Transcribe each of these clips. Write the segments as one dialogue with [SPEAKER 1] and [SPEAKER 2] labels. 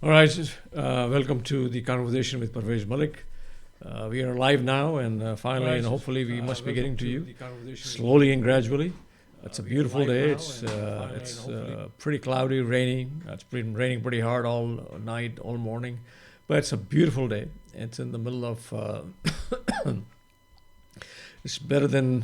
[SPEAKER 1] All right, welcome to the conversation with Parvez Malik. We are live now, and finally, and hopefully, we must be getting to you slowly and gradually. It's a beautiful day. It's pretty cloudy, raining. It's been raining pretty hard all night, all morning, but it's a beautiful day. It's in the middle of. It's better than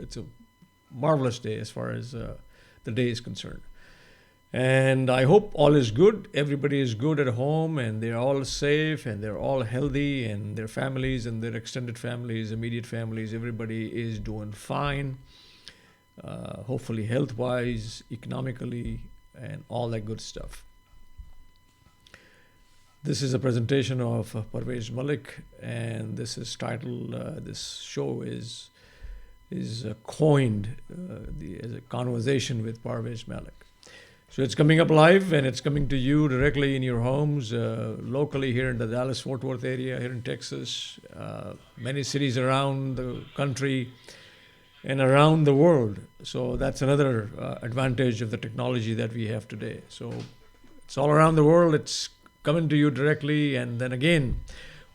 [SPEAKER 1] It's a marvelous day as far as the day is concerned. And I hope all is good. Everybody is good at home and they're all safe and they're all healthy and their families and their extended families, immediate families, everybody is doing fine. Hopefully health-wise, economically, and all that good stuff. This is a presentation of Parvez Malik, and this is titled, this show is coined as a conversation with Parvez Malik. So it's coming up live, and it's coming to you directly in your homes, locally here in the Dallas-Fort Worth area, here in Texas, many cities around the country, and around the world. So that's another advantage of the technology that we have today. So it's all around the world. It's coming to you directly. And then again,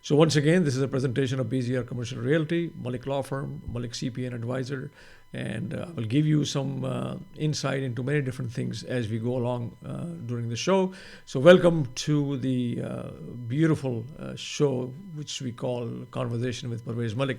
[SPEAKER 1] So once again, this is a presentation of BZR Commercial Realty, Malik Law Firm, Malik CPA and Advisor, and I will give you some insight into many different things as we go along during the show. So welcome to the beautiful show which we call Conversation with Parvez Malik.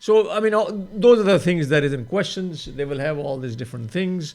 [SPEAKER 1] So I mean those are the things that is in questions. They will have all these different things.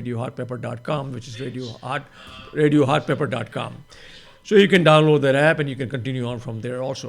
[SPEAKER 1] radiohotpepper.com, which is radiohotpepper.com. So you can download that app and you can continue on from there also.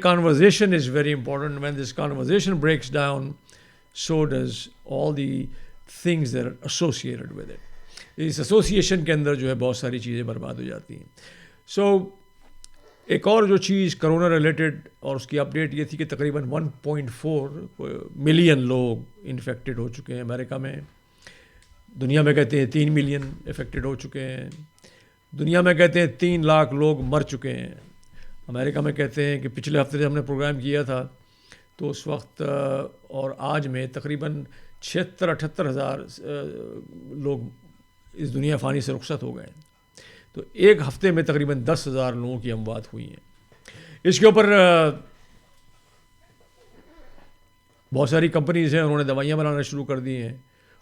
[SPEAKER 1] conversation is very important. When this conversation breaks down, so does all the things that are associated with it. اس association کے اندر جو ہے بہت ساری چیزیں برباد ہو جاتی ہیں. سو ایک اور جو چیز کرونا ریلیٹڈ اور اس کی اپڈیٹ یہ تھی کہ تقریباً 1.4 ملین لوگ انفیکٹڈ ہو چکے ہیں امریکہ میں. دنیا میں کہتے ہیں 3 ملین افیکٹڈ ہو چکے ہیں. دنیا میں کہتے ہیں 3 لاکھ لوگ مر چکے ہیں. امریکہ میں کہتے ہیں کہ پچھلے ہفتے جب ہم نے پروگرام کیا تھا تو اس وقت اور آج میں تقریباً 76-78 ہزار لوگ اس دنیا فانی سے رخصت ہو گئے ہیں. تو ایک ہفتے میں تقریباً 10,000 لوگوں کی اموات ہوئی ہیں. اس کے اوپر بہت ساری کمپنیز ہیں, انہوں نے دوائیاں بنانا شروع کر دی ہیں.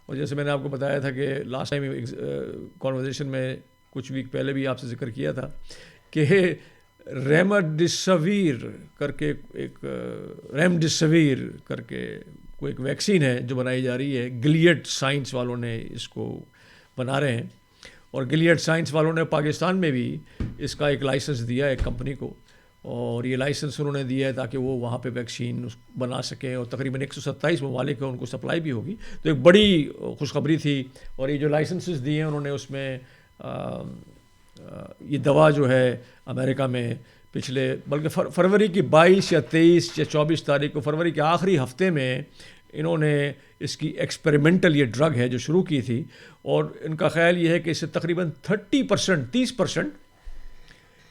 [SPEAKER 1] اور جیسے میں نے آپ کو بتایا تھا کہ لاسٹ ٹائم کانورزیشن میں کچھ ویک پہلے بھی آپ سے ذکر کیا تھا کہ ریمڈیسویر کر کے کوئی ایک ویکسین ہے جو بنائی جا رہی ہے. گلیڈ سائنس والوں نے اس کو بنا رہے ہیں, اور گلیڈ سائنس والوں نے پاکستان میں بھی اس کا ایک لائسنس دیا ہے ایک کمپنی کو, اور یہ لائسنس انہوں نے دیا ہے تاکہ وہ وہاں پہ ویکسین بنا سکیں, اور تقریباً 127 ممالک ہیں ان کو سپلائی بھی ہوگی. تو ایک بڑی خوشخبری تھی. اور یہ جو لائسنسز دیے ہیں انہوں نے اس میں یہ دوا جو ہے امریکہ میں پچھلے بلکہ فروری کی 22 یا 23 یا 24 تاریخ کو, فروری کے آخری ہفتے میں انہوں نے اس کی ایکسپیریمنٹل یہ ڈرگ ہے جو شروع کی تھی, اور ان کا خیال یہ ہے کہ اس سے تقریباً 30%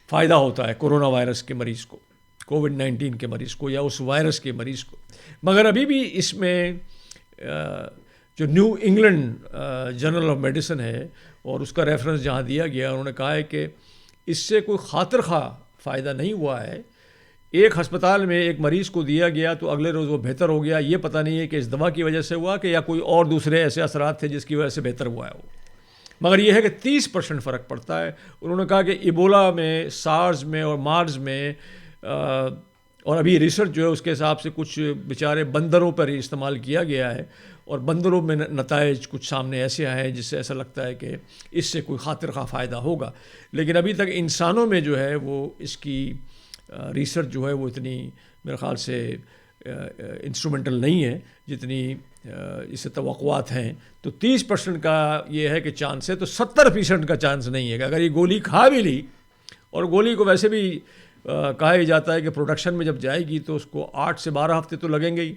[SPEAKER 1] فائدہ ہوتا ہے کورونا وائرس کے مریض کو, کووڈ-19 کے مریض کو, یا اس وائرس کے مریض کو. مگر ابھی بھی اس میں جو New England Journal of Medicine ہے اور اس کا ریفرنس جہاں دیا گیا, انہوں نے کہا ہے کہ اس سے کوئی خاطر خواہ فائدہ نہیں ہوا ہے. ایک ہسپتال میں ایک مریض کو دیا گیا تو اگلے روز وہ بہتر ہو گیا. یہ پتہ نہیں ہے کہ اس دوا کی وجہ سے ہوا کہ یا کوئی اور دوسرے ایسے اثرات تھے جس کی وجہ سے بہتر ہوا ہے وہ, مگر یہ ہے کہ 30% فرق پڑتا ہے. انہوں نے کہا کہ ایبولا میں, سارز میں اور مارز میں, اور ابھی ریسرچ جو ہے اس کے حساب سے کچھ بیچارے بندروں پر ہی استعمال کیا گیا ہے, اور بندروں میں نتائج کچھ سامنے ایسے آئے ہیں جس سے ایسا لگتا ہے کہ اس سے کوئی خاطر خواہ فائدہ ہوگا. لیکن ابھی تک انسانوں میں جو ہے وہ اس کی ریسرچ جو ہے وہ اتنی میرے خیال سے انسٹرومنٹل نہیں ہے جتنی اس سے توقعات ہیں. تو 30% کا یہ ہے کہ چانس ہے, تو 70% کا چانس نہیں ہے کہ اگر یہ گولی کھا بھی لی, اور گولی کو ویسے بھی کہا ہی جاتا ہے کہ پروڈکشن میں جب جائے گی تو اس کو 8 سے 12 ہفتے تو لگیں گے ہی.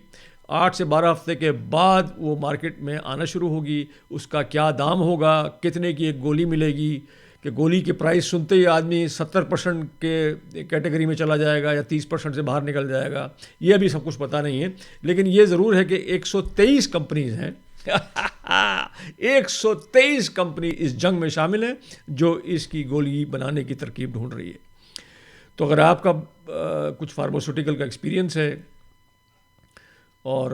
[SPEAKER 1] 8 سے 12 ہفتے کے بعد وہ مارکیٹ میں آنا شروع ہوگی. اس کا کیا دام ہوگا, کتنے کی ایک گولی ملے گی, کہ گولی کی پرائس سنتے ہی آدمی 70% کے کیٹیگری میں چلا جائے گا یا 30% سے باہر نکل جائے گا, یہ ابھی سب کچھ پتہ نہیں ہے. لیکن یہ ضرور ہے کہ 123 کمپنیز ہیں 123 کمپنی اس جنگ میں شامل ہیں جو اس کی گولی بنانے کی ترکیب ڈھونڈ رہی ہے. تو اگر آپ کا کچھ فارماسیوٹیکل کا ایکسپیرینس ہے, اور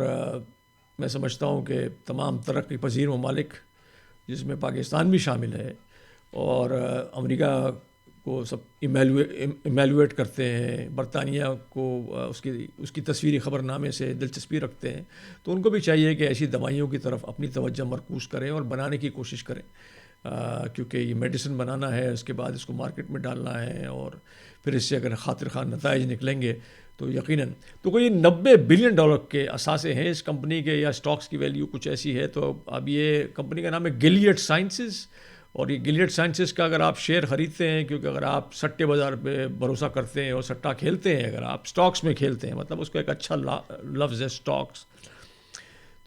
[SPEAKER 1] میں سمجھتا ہوں کہ تمام ترقی پذیر ممالک جس میں پاکستان بھی شامل ہے, اور امریکہ کو سب ایمیلویٹ کرتے ہیں, برطانیہ کو اس کی تصویری خبر نامے سے دلچسپی رکھتے ہیں, تو ان کو بھی چاہیے کہ ایسی دوائیوں کی طرف اپنی توجہ مرکوز کریں اور بنانے کی کوشش کریں, کیونکہ یہ میڈیسن بنانا ہے, اس کے بعد اس کو مارکیٹ میں ڈالنا ہے, اور پھر اس سے اگر خاطر خواہ نتائج نکلیں گے تو یقیناً تو کوئی $90 بلین کے اثاثے ہیں اس کمپنی کے, یا سٹاکس کی ویلیو کچھ ایسی ہے. تو اب یہ کمپنی کا نام ہے گلیڈ سائنسز, اور یہ گلیڈ سائنسز کا اگر آپ شیئر خریدتے ہیں, کیونکہ اگر آپ سٹے بازار پہ بھروسہ کرتے ہیں اور سٹا کھیلتے ہیں, اگر آپ سٹاکس میں کھیلتے ہیں, مطلب اس کا ایک اچھا لفظ ہے سٹاکس,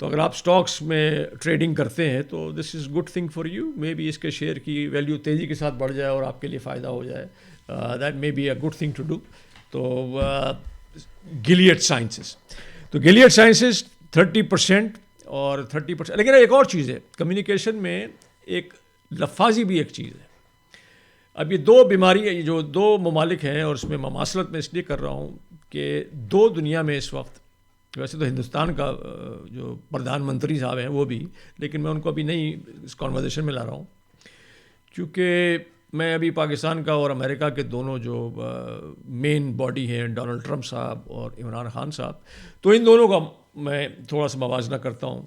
[SPEAKER 1] تو اگر آپ سٹاکس میں ٹریڈنگ کرتے ہیں تو this is good thing for you. Maybe اس کے شیئر کی ویلیو تیزی کے ساتھ بڑھ جائے اور آپ کے لیے فائدہ ہو جائے, that may be a good thing to do. تو گلیڈ سائنسز, تو گلیڈ سائنسز 30% اور 30%. لیکن ایک اور چیز ہے کمیونیکیشن میں, ایک لفاظی بھی ایک چیز ہے. اب یہ 2 بیماری, جو 2 ممالک ہیں, اور اس میں مماثلت میں اس لیے کر رہا ہوں کہ 2 دنیا میں اس وقت, ویسے تو ہندوستان کا جو پردھان منتری صاحب ہیں وہ بھی, لیکن میں ان کو ابھی نہیں اس کانورزیشن میں لا رہا ہوں, کیونکہ میں ابھی پاکستان کا اور امریکہ کے دونوں جو مین باڈی ہیں, ڈونلڈ ٹرمپ صاحب اور عمران خان صاحب, تو ان دونوں کا میں تھوڑا سا موازنہ کرتا ہوں.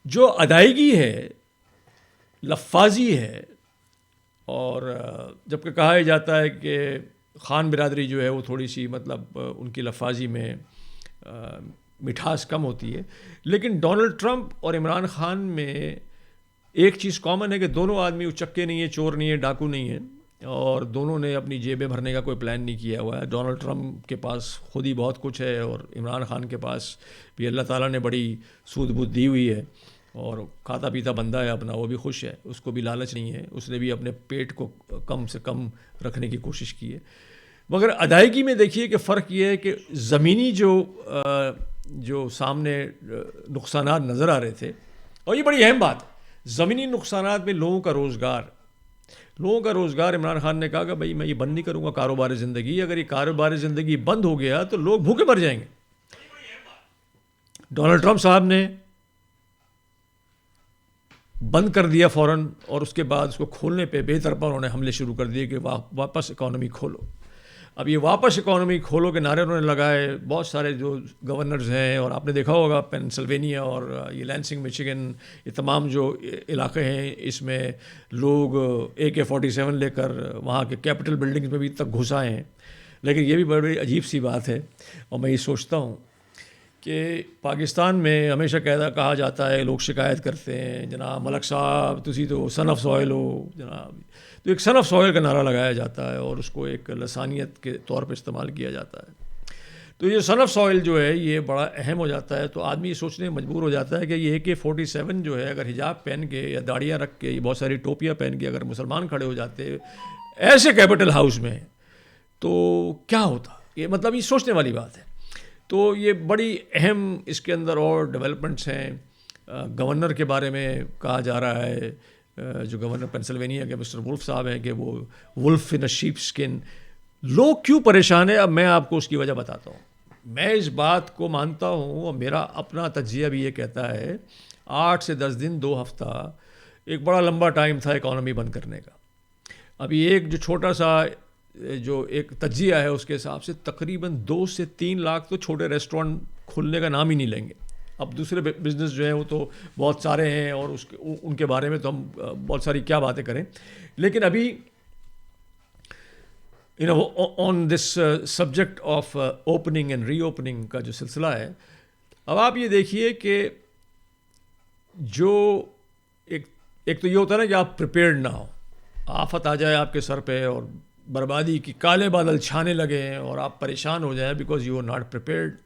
[SPEAKER 1] جو ادائیگی ہے, لفاظی ہے, اور جبکہ کہا جاتا ہے کہ خان برادری جو ہے وہ تھوڑی سی مطلب ان کی لفاظی میں مٹھاس کم ہوتی ہے. لیکن ڈونلڈ ٹرمپ اور عمران خان میں ایک چیز کامن ہے کہ دونوں آدمی اچکے نہیں ہیں, چور نہیں ہیں, ڈاکو نہیں ہیں, اور دونوں نے اپنی جیبیں بھرنے کا کوئی پلان نہیں کیا ہوا ہے. ڈونلڈ ٹرمپ کے پاس خود ہی بہت کچھ ہے, اور عمران خان کے پاس بھی اللہ تعالیٰ نے بڑی سود بود دی ہوئی ہے, اور کھاتا پیتا بندہ ہے اپنا, وہ بھی خوش ہے, اس کو بھی لالچ نہیں ہے, اس نے بھی اپنے پیٹ کو کم سے کم رکھنے کی کوشش کی ہے. مگر ادائیگی میں دیکھیے کہ فرق یہ ہے کہ زمینی جو سامنے نقصانات نظر آ رہے تھے, اور یہ بڑی اہم بات ہے, زمینی نقصانات میں لوگوں کا روزگار عمران خان نے کہا کہ بھائی میں یہ بند نہیں کروں گا کاروبار زندگی, اگر یہ کاروبار زندگی بند ہو گیا تو لوگ بھوکے مر جائیں گے. ڈونلڈ ٹرمپ صاحب نے بند کر دیا فوراً, اور اس کے بعد اس کو کھولنے پہ بے طرفہ انہوں نے حملے شروع کر دیے کہ واپس اکانومی کھولو. اب یہ واپس اکانومی کھولو کے نعرے انہوں نے لگائے. بہت سارے جو گورنرز ہیں, اور آپ نے دیکھا ہوگا پینسلوینیا اور یہ لینسنگ میچیگن, یہ تمام جو علاقے ہیں, اس میں لوگ AK-47 لے کر وہاں کے کیپٹل بلڈنگز میں بھی تک گھس آئے ہیں. لیکن یہ بھی بڑی عجیب سی بات ہے, اور میں یہ سوچتا ہوں کہ پاکستان میں ہمیشہ کہا جاتا ہے, لوگ شکایت کرتے ہیں, جناب ملک صاحب تسی تو سن آف سوائل ہو جناب, تو ایک سن آف سوائل کا نعرہ لگایا جاتا ہے اور اس کو ایک لسانیت کے طور پہ استعمال کیا جاتا ہے. تو یہ سن آف سوائل جو ہے یہ بڑا اہم ہو جاتا ہے. تو آدمی یہ سوچنے مجبور ہو جاتا ہے کہ یہ AK-47 جو ہے, اگر حجاب پہن کے یا داڑیاں رکھ کے, یہ بہت ساری ٹوپیاں پہن کے اگر مسلمان کھڑے ہو جاتے ایسے کیپٹل ہاؤس میں, تو کیا ہوتا. یہ مطلب یہ سوچنے والی بات ہے. تو یہ بڑی اہم اس کے اندر اور ڈیولپمنٹس ہیں. گورنر کے بارے میں کہا جا رہا ہے, جو گورنر پینسلوینیا کے مسٹر وولف صاحب ہیں, کہ وہ wolf in a shape skin. لوگ کیوں پریشان ہیں, اب میں آپ کو اس کی وجہ بتاتا ہوں. میں اس بات کو مانتا ہوں, اور میرا اپنا تجزیہ بھی یہ کہتا ہے 8 سے 10 دن 2 ہفتہ ایک بڑا لمبا ٹائم تھا اکانومی بند کرنے کا. ابھی ایک جو چھوٹا سا جو ایک تجزیہ ہے اس کے حساب سے تقریباً 2 سے 3 لاکھ تو چھوٹے ریسٹورنٹ کھلنے کا نام ہی نہیں لیں گے. اب دوسرے بزنس جو ہیں وہ تو بہت سارے ہیں, اور ان کے بارے میں تو ہم بہت ساری کیا باتیں کریں. لیکن ابھی on this subject of opening and reopening کا جو سلسلہ ہے, اب آپ یہ دیکھیے کہ جو ایک تو یہ ہوتا ہے نا کہ آپ پریپیئرڈ نہ ہو, آفت آ جائے آپ کے سر پہ اور بربادی کی کالے بادل چھانے لگے اور آپ پریشان ہو جائیں because you are not prepared.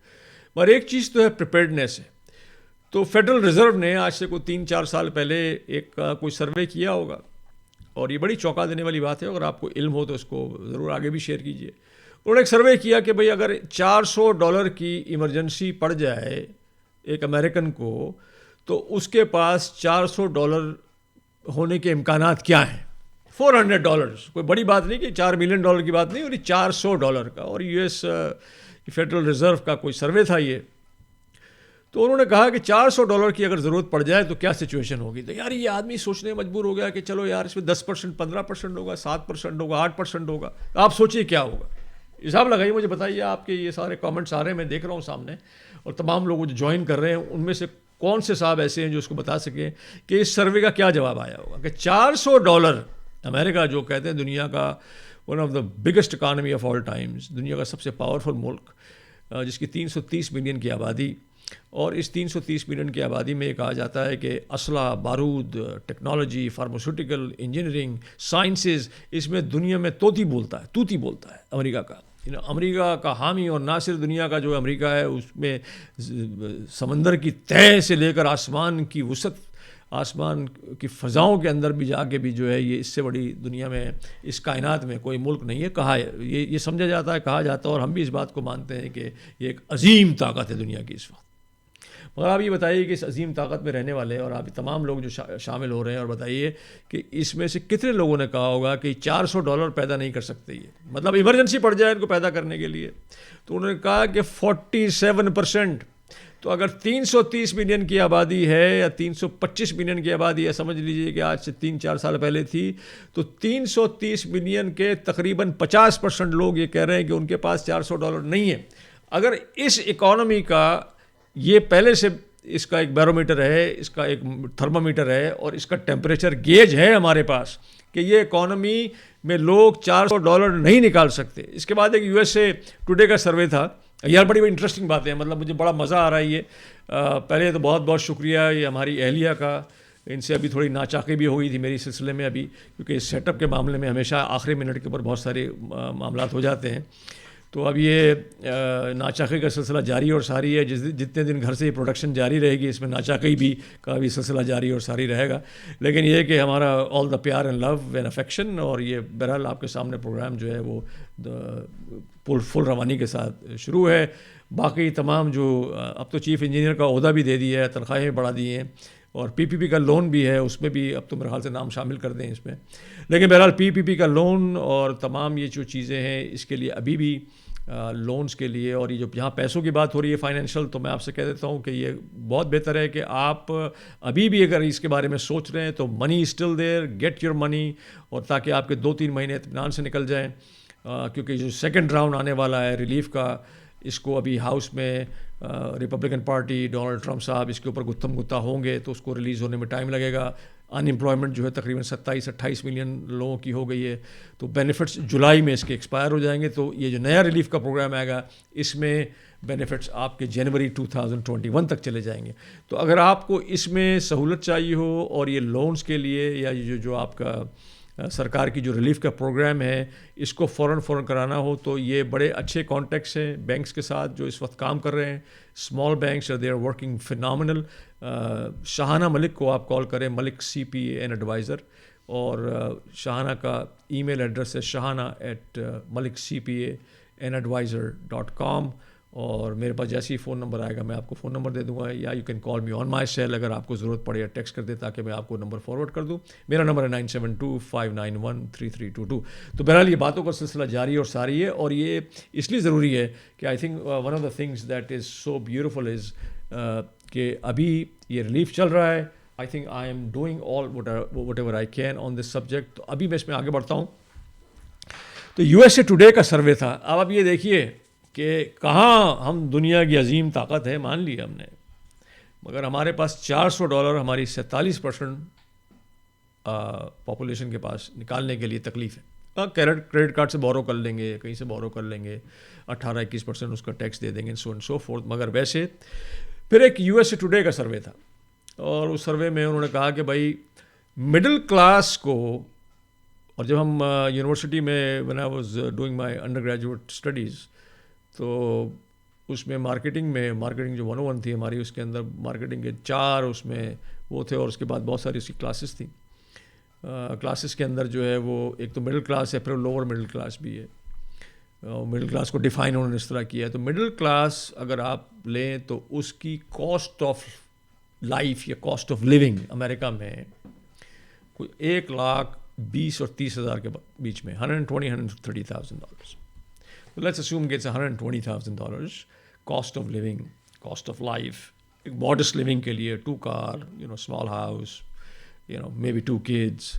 [SPEAKER 1] پر ایک چیز تو ہے پریپیئرڈنیس ہے. تو فیڈرل ریزرو نے آج سے کوئی 3-4 سال پہلے ایک کوئی سروے کیا ہوگا, اور یہ بڑی چونکا دینے والی بات ہے, اگر آپ کو علم ہو تو اس کو ضرور آگے بھی شیئر کیجیے. انہوں نے ایک سروے کیا کہ بھئی اگر $400 کی ایمرجنسی پڑ جائے ایک امریکن کو, تو اس کے پاس $400 ہونے کے امکانات کیا ہیں. $400, کوئی بڑی بات نہیں کہ $4 ملین کی بات نہیں, اور $400 کا. اور US فیڈرل ریزرو کا کوئی سروے تھا یہ. تو انہوں نے کہا کہ $400 کی اگر ضرورت پڑ جائے تو کیا سچویشن ہوگی. تو یار یہ آدمی سوچنے مجبور ہو گیا کہ چلو یار اس میں 10%, 15% ہوگا, 7% ہوگا, 8% ہوگا. آپ سوچیے کیا ہوگا. حساب لگائیے, مجھے بتائیے. آپ کے یہ سارے کامنٹس آ رہے ہیں, میں دیکھ رہا ہوں سامنے, اور تمام لوگ جو جوائن کر رہے ہیں ان میں سے کون سے صاحب ایسے ہیں جو اس کو بتا سکیں کہ اس سروے کا کیا جواب آیا ہوگا. کہ $400, امریکہ جو کہتے ہیں دنیا کا one of the biggest economy of all Times, دنیا کا سب سے پاورفل ملک, جس کی 330 ملین کی آبادی, اور اس 330 ملین کی آبادی میں یہ کہا جاتا ہے کہ اسلحہ, بارود, ٹیکنالوجی, فارماسیوٹیکل, انجینئرنگ, سائنسز, اس میں دنیا میں توتی بولتا ہے امریکہ کا. امریکہ کا حامی, اور نہ صرف دنیا کا جو امریکہ ہے اس میں سمندر کی تہہ سے لے کر آسمان کی وسعت, آسمان کی فضاؤں کے اندر بھی جا کے بھی جو ہے یہ اس سے بڑی دنیا میں اس کائنات میں کوئی ملک نہیں ہے. کہا ہے یہ سمجھا جاتا ہے, کہا جاتا ہے, اور ہم بھی اس بات کو مانتے ہیں کہ یہ ایک عظیم طاقت ہے دنیا کی اس وقت. مگر آپ یہ بتائیے کہ اس عظیم طاقت میں رہنے والے, اور آپ تمام لوگ جو شامل ہو رہے ہیں, اور بتائیے کہ اس میں سے کتنے لوگوں نے کہا ہوگا کہ $400 پیدا نہیں کر سکتے, یہ مطلب ایمرجنسی پڑ جائے ان کو پیدا کرنے کے لیے. تو انہوں نے کہا کہ 47%. تو اگر 330 ملین کی آبادی ہے یا 325 ملین کی آبادی ہے, سمجھ لیجئے کہ آج سے 3-4 سال پہلے تھی, تو 330 ملین کے تقریباً 50% لوگ یہ کہہ رہے ہیں کہ ان کے پاس $400 نہیں ہے. اگر اس اکانومی کا یہ پہلے سے اس کا ایک بیرومیٹر ہے, اس کا ایک تھرمامیٹر ہے, اور اس کا ٹیمپریچر گیج ہے ہمارے پاس کہ یہ اکانومی میں لوگ $400 نہیں نکال سکتے. اس کے بعد ایک USA ٹوڈے کا سروے تھا یار, بڑی انٹرسٹنگ بات ہے, مطلب مجھے بڑا مزہ آ رہا ہے یہ. پہلے تو بہت بہت شکریہ یہ ہماری اہلیہ کا, ان سے ابھی تھوڑی ناچاقی بھی ہو گئی تھی میری سلسلے میں ابھی, کیونکہ اس سیٹ اپ کے معاملے میں ہمیشہ آخری منٹ کے اوپر بہت سارے معاملات ہو جاتے ہیں. تو اب یہ ناچاقی کا سلسلہ جاری اور ساری ہے. جتنے دن گھر سے یہ پروڈکشن جاری رہے گی, اس میں ناچاقی بھی کا بھی سلسلہ جاری اور ساری رہے گا. لیکن یہ کہ ہمارا آل دا پیار اینڈ لو اینڈ افیکشن, اور یہ بہرحال آپ کے سامنے پروگرام جو ہے وہ فل روانی کے ساتھ شروع ہے. باقی تمام جو اب تو چیف انجینئر کا عہدہ بھی دے دیا ہے, تنخواہیں بڑھا دی ہیں, اور PPP کا لون بھی ہے, اس میں بھی اب تو میرے خیال سے نام شامل کر دیں اس میں. لیکن بہرحال PPP کا لون اور تمام یہ جو چیزیں ہیں, اس کے لیے ابھی بھی لونز کے لیے, اور یہ جو یہاں پیسوں کی بات ہو رہی ہے فائنینشیل, تو میں آپ سے کہہ دیتا ہوں کہ یہ بہت بہتر ہے کہ آپ ابھی بھی اگر اس کے بارے میں سوچ رہے ہیں تو money still there, get your money, اور تاکہ آپ کے 2-3 مہینے اطمینان سے نکل جائیں, کیونکہ جو سیکنڈ راؤنڈ آنے والا ہے ریلیف کا, اس کو ابھی ہاؤس میں ریپبلکن پارٹی ڈونلڈ ٹرمپ صاحب اس کے اوپر گتھم گتا ہوں گے, تو اس کو ریلیز ہونے میں ٹائم لگے گا. ان امپلائمنٹ جو ہے تقریباً 27-28 ملین لوگوں کی ہو گئی ہے, تو بینیفٹس جولائی میں اس کے ایکسپائر ہو جائیں گے. تو یہ جو نیا ریلیف کا پروگرام آئے گا, اس میں بینیفٹس آپ کے جنوری 2021 تک چلے جائیں گے. تو اگر آپ کو اس میں سہولت چاہیے ہو, اور یہ لونز کے لیے یا یہ جو آپ کا سرکار کی جو ریلیف کا پروگرام ہے, اس کو فوراً کرانا ہو, تو یہ بڑے اچھے کانٹیکٹس ہیں بینکس کے ساتھ جو اس وقت کام کر رہے ہیں. Small banks they are working phenomenal. Shahana Malik کو آپ کال کریں, ملک CPA اینڈ ایڈوائزر, اور شاہانہ کا ای میل ایڈریس ہے shahana@malikcpa.advisor.com, اور میرے پاس جیسے ہی فون نمبر آئے گا میں آپ کو فون نمبر دے دوں گا, یا you can call me on my cell اگر آپ کو ضرورت پڑے, یا ٹیکسٹ کر دیں تاکہ میں آپ کو نمبر فارورڈ کر دوں. میرا نمبر ہے 9725913322. تو بہرحال یہ باتوں کا سلسلہ جاری اور ساری ہے, اور یہ اس لیے ضروری ہے کہ I think one of the things that is so beautiful از کہ ابھی یہ ریلیف چل رہا ہے. I think I am doing all what ever I can on this subject. تو ابھی میں اس میں آگے بڑھتا ہوں. تو USA ٹوڈے کا سروے تھا. اب آپ یہ دیکھیے کہ کہاں ہم دنیا کی عظیم طاقت ہے, مان لی ہم نے, مگر ہمارے پاس $400 ہماری 47% پاپولیشن کے پاس نکالنے کے لیے تکلیف ہے. کریڈٹ کارڈ سے بورو کر لیں گے, کہیں سے بورو کر لیں گے, 18-21% اس کا ٹیکس دے دیں گے, سو اینڈ سو فورتھ. مگر ویسے پھر ایک USA ٹوڈے کا سروے تھا, اور اس سروے میں انہوں نے کہا کہ بھائی مڈل کلاس کو, اور جب ہم یونیورسٹی میں when I was doing my undergraduate studies, تو اس میں مارکیٹنگ جو 101 تھی ہماری, اس کے اندر مارکیٹنگ کے 4 اس میں وہ تھے, اور اس کے بعد بہت ساری اس کی کلاسز تھیں. کلاسز کے اندر جو ہے وہ ایک تو مڈل کلاس ہے, پھر لوور مڈل کلاس بھی ہے. مڈل کلاس کو ڈیفائن انہوں نے اس طرح کیا ہے. تو مڈل کلاس اگر آپ لیں تو اس کی کاسٹ آف لائف یا کاسٹ آف لیونگ امریکہ میں کوئی 1,20,000 اور 30,000 کے بیچ میں, $120,000-130,000. لیٹس اسیوم کہ it's $120,000 cost of living, cost of life, ایک ماڈسٹ لیونگ کے لیے, 2 car, small house, maybe 2 kids,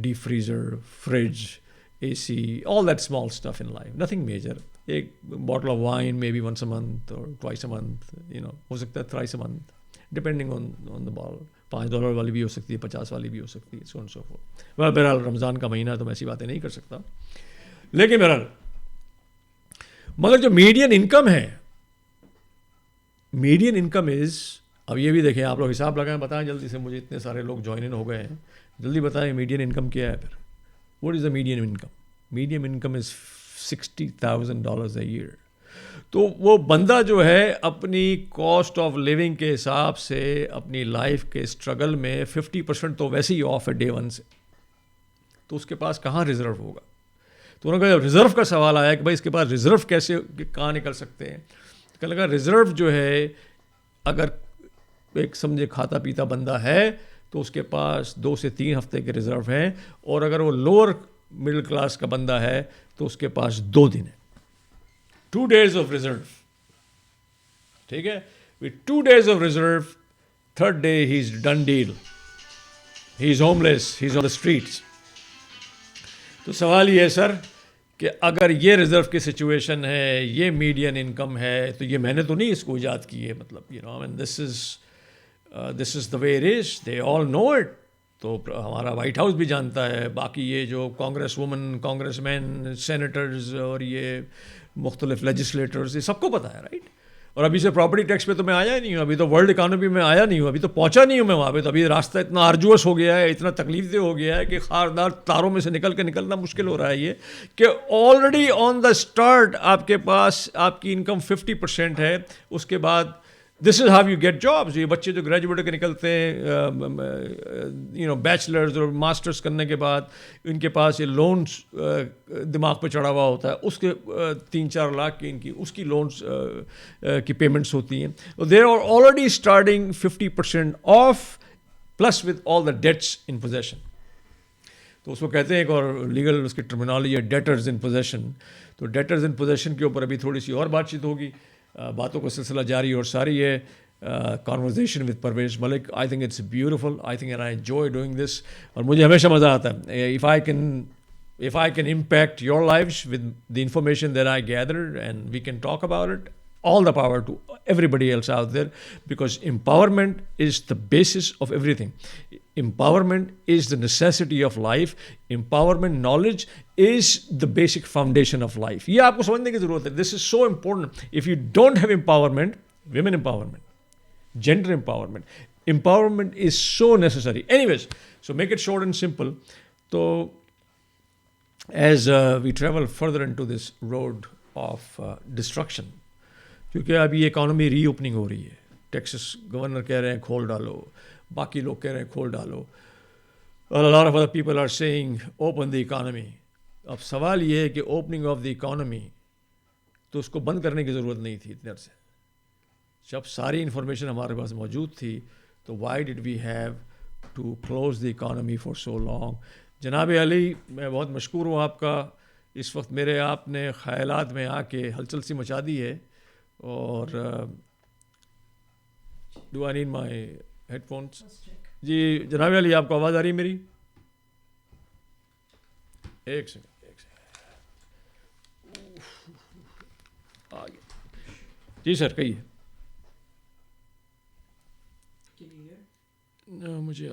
[SPEAKER 1] deep freezer, fridge, AC, all that small stuff in life, nothing major. ایک bottle of wine maybe once a month or twice a month, ہو سکتا ہے thrice a month, depending on the bottle. $5 والی بھی ہو سکتی ہے, 50 والی بھی ہو سکتی ہے, so and so forth. بہرحال رمضان کا مہینہ تو میں ایسی باتیں نہیں کر سکتا, لیکن بہرحال مگر جو میڈین انکم ہے, میڈین انکم از, اب یہ بھی دیکھیں آپ لوگ حساب لگائیں, بتائیں جلدی سے مجھے, اتنے سارے لوگ جوائن ان ہو گئے ہیں, جلدی بتائیں میڈین انکم کیا ہے. پھر what is the median income? Medium income is $60,000 a year. تو وہ بندہ جو ہے اپنی کاسٹ آف لیونگ کے حساب سے اپنی لائف کے اسٹرگل میں 50% تو ویسے ہی آف ہے ڈے 1 سے, تو اس کے پاس کہاں ریزرو ہوگا؟ تو انہوں نے کہا ریزرو کا سوال آیا کہ بھائی اس کے پاس ریزرو کیسے کہاں نکل سکتے ہیں. کہ لگا ریزرو جو ہے اگر ایک سمجھے کھاتا پیتا بندہ ہے تو اس کے پاس 2 سے 3 ہفتے کے ریزرو ہیں, اور اگر وہ لوور مڈل کلاس کا بندہ ہے تو اس کے پاس 2 دن ہے, 2 days of reserve. ٹھیک ہے, with 2 days of reserve, 3rd day he's done deal, he's homeless, he's on the streets. تو سوال یہ ہے سر کہ اگر یہ ریزرو کی سچویشن ہے, یہ میڈین انکم ہے, تو یہ میں نے تو نہیں اس کو ایجاد کی ہے, مطلب دس is the way it is, they all know it. تو ہمارا وائٹ ہاؤس بھی جانتا ہے, باقی یہ جو کانگریس وومن, کانگریس مین, سینیٹرز اور یہ مختلف لیجسلیٹرز, یہ سب کو پتہ ہے, رائٹ. اور ابھی سے پراپرٹی ٹیکس پہ تو میں آیا ہی نہیں ہوں, ابھی تو ورلڈ اکانومی میں آیا نہیں ہوں, ابھی تو پہنچا نہیں ہوں میں وہاں پہ. تو ابھی راستہ اتنا آرجوس ہو گیا ہے, اتنا تکلیف دہ ہو گیا ہے کہ خاردار تاروں میں سے نکل کے نکلنا مشکل ہو رہا ہے. یہ کہ آلریڈی آن دا اسٹارٹ آپ کے پاس آپ کی انکم 50% ہے, اس کے بعد this is how you get jobs. یہ بچے جو گریجویٹ ہو کے نکلتے ہیں بیچلرز اور ماسٹرس کرنے کے بعد, ان کے پاس یہ لونس دماغ پہ چڑھا ہوا ہوتا ہے, اس کے 3-4 لاکھ کی ان کی اس کی لونس کی پیمنٹس ہوتی ہیں. They are already starting 50% off plus with all the debts in position. تو اس کو کہتے ہیں ایک اور لیگل اس کی ٹرمینالوجی ہے ڈیٹرز ان پوزیشن. تو ڈیٹرز ان پوزیشن کے اوپر ابھی تھوڑی سی اور بات چیت ہوگی, باتوں کا سلسلہ جاری اور ساری ہے. Conversation with Parvez Malik, I think it's beautiful, I think and I enjoy doing this. اور مجھے ہمیشہ مزہ آتا ہے if I can impact your lives with the information that I gathered and we can talk about it, all the power to everybody else out there, because empowerment is the basis of everything. Empowerment is the necessity of life. Empowerment knowledge is the basic foundation of life. یہ آپ کو سمجھنے کی ضرورت ہے. This is so important. If you don't have empowerment, women empowerment, gender empowerment, empowerment is so necessary. Anyways, so make it short and simple. So as we travel further into this road of destruction, کیونکہ اب یہ economy ری opening ہو رہی ہے, Texas governor کہہ رہے ہیں کھول ڈالو, باقی لوگ کہہ رہے ہیں کھول ڈالو, اور a lot of other people are saying open the economy. اب سوال یہ ہے کہ اوپننگ آف دی اکانومی تو اس کو بند کرنے کی ضرورت نہیں تھی اتنے عرصے. جب ساری انفارمیشن ہمارے پاس موجود تھی تو why did we have to close the economy for so long. جناب علی, میں بہت مشکور ہوں آپ کا, اس وقت میرے آپ نے خیالات میں آ کے ہلچل سی مچا دی ہے. اور do I need my headphones? جی جناب علی, آپ کو آواز آ رہی ہے میری؟ ایک سیکنڈ جی سر کہیے. مجھے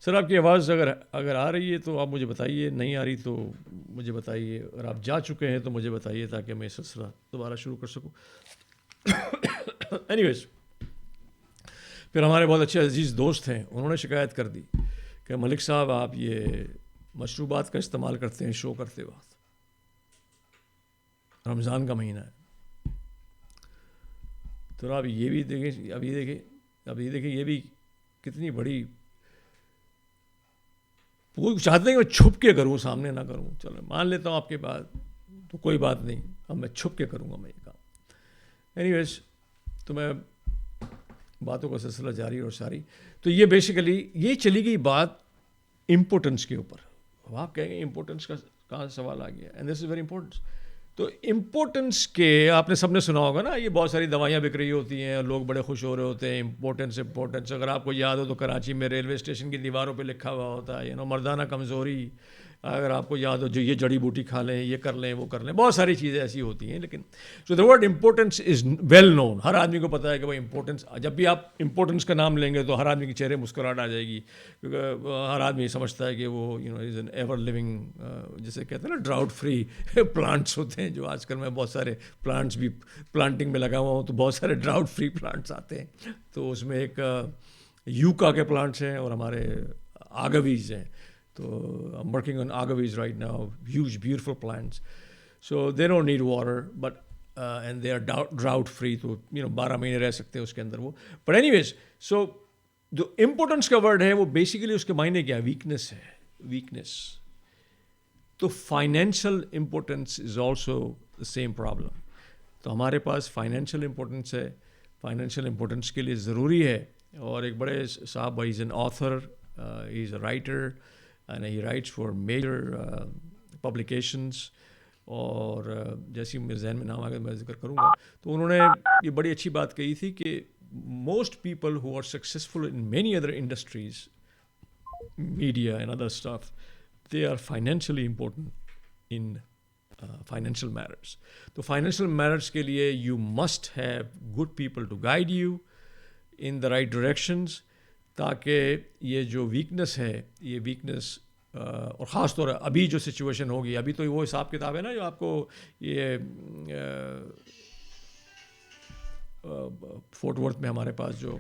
[SPEAKER 1] سر آپ کی آواز اگر آ رہی ہے تو آپ مجھے بتائیے, نہیں آ رہی تو مجھے بتائیے, اگر آپ جا چکے ہیں تو مجھے بتائیے تاکہ میں سلسلہ دوبارہ شروع کر سکوں. اینی ویز, پھر ہمارے بہت اچھے عزیز دوست ہیں, انہوں نے شکایت کر دی کہ ملک صاحب آپ یہ مشروبات کا استعمال کرتے ہیں شو کرتے وقت, رمضان کا مہینہ ہے. تو آپ یہ بھی دیکھیں, اب یہ دیکھیں یہ بھی کتنی بڑی, وہ چاہتے ہیں کہ میں چھپ کے کروں, سامنے نہ کروں. چلو مان لیتا ہوں آپ کے بات, تو کوئی بات نہیں, اب میں چھپ کے کروں گا میں یہ کام. اینی ویز, تو میں باتوں کا سلسلہ جاری اور ساری. تو یہ بیسیکلی یہ چلی گئی بات امپورٹنس کے اوپر. اب آپ کہیں گے امپورٹنس کا کہاں سوال آ گیا, and this is very important. تو امپورٹنس کے آپ نے سب نے سنا ہوگا نا, یہ بہت ساری دوائیاں بک رہی ہوتی ہیں, لوگ بڑے خوش ہو رہے ہوتے ہیں, امپورٹنس. اگر آپ کو یاد ہو تو کراچی میں ریلوے اسٹیشن کی دیواروں پہ لکھا ہوا ہوتا ہے مردانہ کمزوری. اگر آپ کو یاد ہو جو یہ جڑی بوٹی کھا لیں, یہ کر لیں, وہ کر لیں, بہت ساری چیزیں ایسی ہوتی ہیں. لیکن so the word importance is well known, ہر آدمی کو پتہ ہے کہ وہ امپورٹنس, جب بھی آپ امپورٹنس کا نام لیں گے تو ہر آدمی کے چہرے مسکراہٹ آ جائے گی, کیونکہ ہر آدمی سمجھتا ہے کہ وہ از این ایور لیونگ, جسے کہتے ہیں نا ڈراؤٹ فری پلانٹس ہوتے ہیں, جو آج کل میں بہت سارے پلانٹس بھی پلانٹنگ میں لگا ہوا ہوں, تو بہت سارے ڈراؤٹ فری پلانٹس آتے ہیں. تو اس میں ایک یوکا کے پلانٹس ہیں اور ہمارے آگویز ہیں. So I'm working on agaves right now, huge beautiful plants. So they don't need water, but and they are drought free. So 12 مہینے رہ سکتے ہیں اس کے اندر وہ. But anyways, so جو امپورٹنس کا ورڈ ہے وہ بیسیکلی اس کے معنی کیا ہے, ویکنیس ہے, ویکنیس. تو financial importance is also the same problem. تو ہمارے پاس فائنینشیل امپورٹنس ہے, فائنینشیل امپورٹنس کے لیے ضروری ہے. اور ایک بڑے صاحب, he is an author, he is a writer, and he writes for major publications. اور جیسی میرے ذہن میں نام آ گیا میں ذکر کروں گا. تو انہوں نے یہ بڑی اچھی بات کہی تھی کہ most people who are successful in many other industries, media and other stuff, they are financially important in financial merits. تو فائنینشیل میرٹس کے لیے you must have good people to guide you in the right directions, تاکہ یہ جو weakness ہے, یہ weakness اور خاص طور ابھی جو سچویشن ہوگی, ابھی تو وہ حساب کتاب ہے نا جو آپ کو یہ فورٹ ورتھ میں ہمارے پاس جو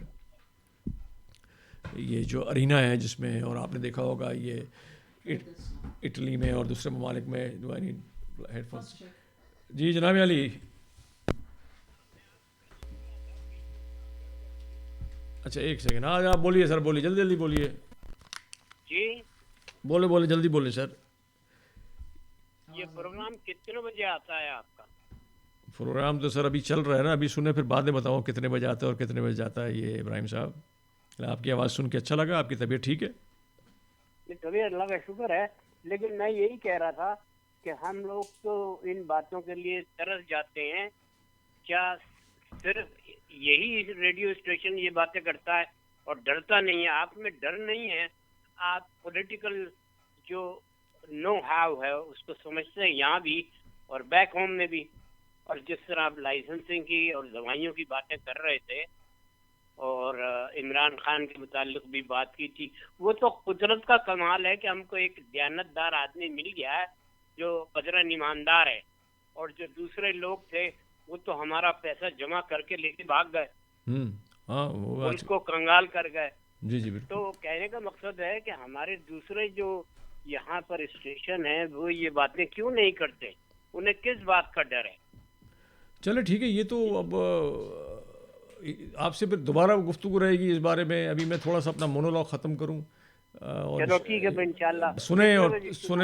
[SPEAKER 1] یہ جو ارینا ہے جس میں, اور آپ نے دیکھا ہوگا یہ اٹلی میں اور دوسرے ممالک میں, ہیڈ فونس. جی جناب علی, اچھا ایک سیکنڈ, ہاں آپ بولیے سر, بولیے جلدی جلدی بولیے.
[SPEAKER 2] جی
[SPEAKER 1] بولے جلدی بولے سر.
[SPEAKER 2] یہ پروگرام کتنے بجے آتا ہے آپ کا؟
[SPEAKER 1] پروگرام تو سر ابھی چل رہا ہے نا, ابھی سنیں پھر بعد میں بتاؤں کتنے بجے آتا ہے اور کتنے بجے جاتا ہے. یہ ابراہیم صاحب, آپ کی آواز سن کے اچھا لگا. آپ کی طبیعت ٹھیک ہے؟
[SPEAKER 2] طبیعت اللہ کا شکر ہے, لیکن میں یہی کہہ رہا تھا کہ ہم لوگ تو ان باتوں کے لیے ترس جاتے ہیں. کیا صرف یہی ریڈیو اسٹیشن یہ باتیں کرتا ہے اور ڈرتا نہیں ہے؟ آپ میں ڈر نہیں ہے؟ آپ پولیٹیکل جو نو ہاو ہے اس کو سمجھتے ہیں یہاں بھی اور بیک ہوم میں بھی. اور جس طرح آپ لائسنسنگ کی اور دوائیوں کی باتیں کر رہے تھے اور عمران خان کے متعلق بھی بات کی تھی, وہ تو قدرت کا کمال ہے کہ ہم کو ایک دیانتدار آدمی مل گیا ہے جو قدرن ایماندار ہے, اور جو دوسرے لوگ تھے وہ تو ہمارا پیسہ جمع کر کے لے کے بھاگ گئے, ملک کو کنگال کر گئے.
[SPEAKER 1] جی جی بالکل.
[SPEAKER 2] تو کہنے کا مقصد ہے کہ ہمارے دوسرے جو یہاں پر اسٹیشن ہیں وہ یہ باتیں کیوں نہیں کرتے؟ انہیں کس بات کا ڈر ہے؟
[SPEAKER 1] چلے ٹھیک ہے, یہ تو اب آپ سے پھر دوبارہ گفتگو رہے گی اس بارے میں. ابھی میں تھوڑا سا اپنا مونولاگ ختم کروں,
[SPEAKER 2] چلو ٹھیک ہے انشاءاللہ
[SPEAKER 1] سنیں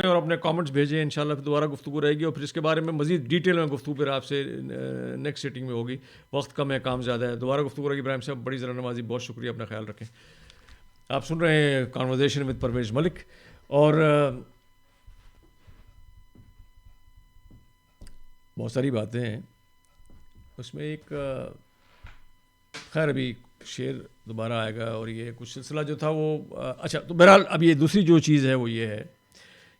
[SPEAKER 1] اور اپنے کامنٹس بھیجیں. انشاءاللہ پھر دوبارہ گفتگو رہے گی اور پھر اس کے بارے میں مزید ڈیٹیل میں گفتگو پھر آپ سے نیکسٹ سیٹنگ میں ہوگی. وقت کم ہے, کام زیادہ ہے. دوبارہ گفتگو رہے گی. ابراہیم صاحب بڑی ذرا نوازی, بہت شکریہ, اپنا خیال رکھیں. آپ سن رہے ہیں کانورزیشن ود پرویز ملک, اور بہت ساری باتیں ہیں اس میں. ایک خیر ابھی شعر دوبارہ آئے گا, اور یہ کچھ سلسلہ جو تھا وہ اچھا. تو بہرحال اب یہ دوسری جو چیز ہے وہ یہ ہے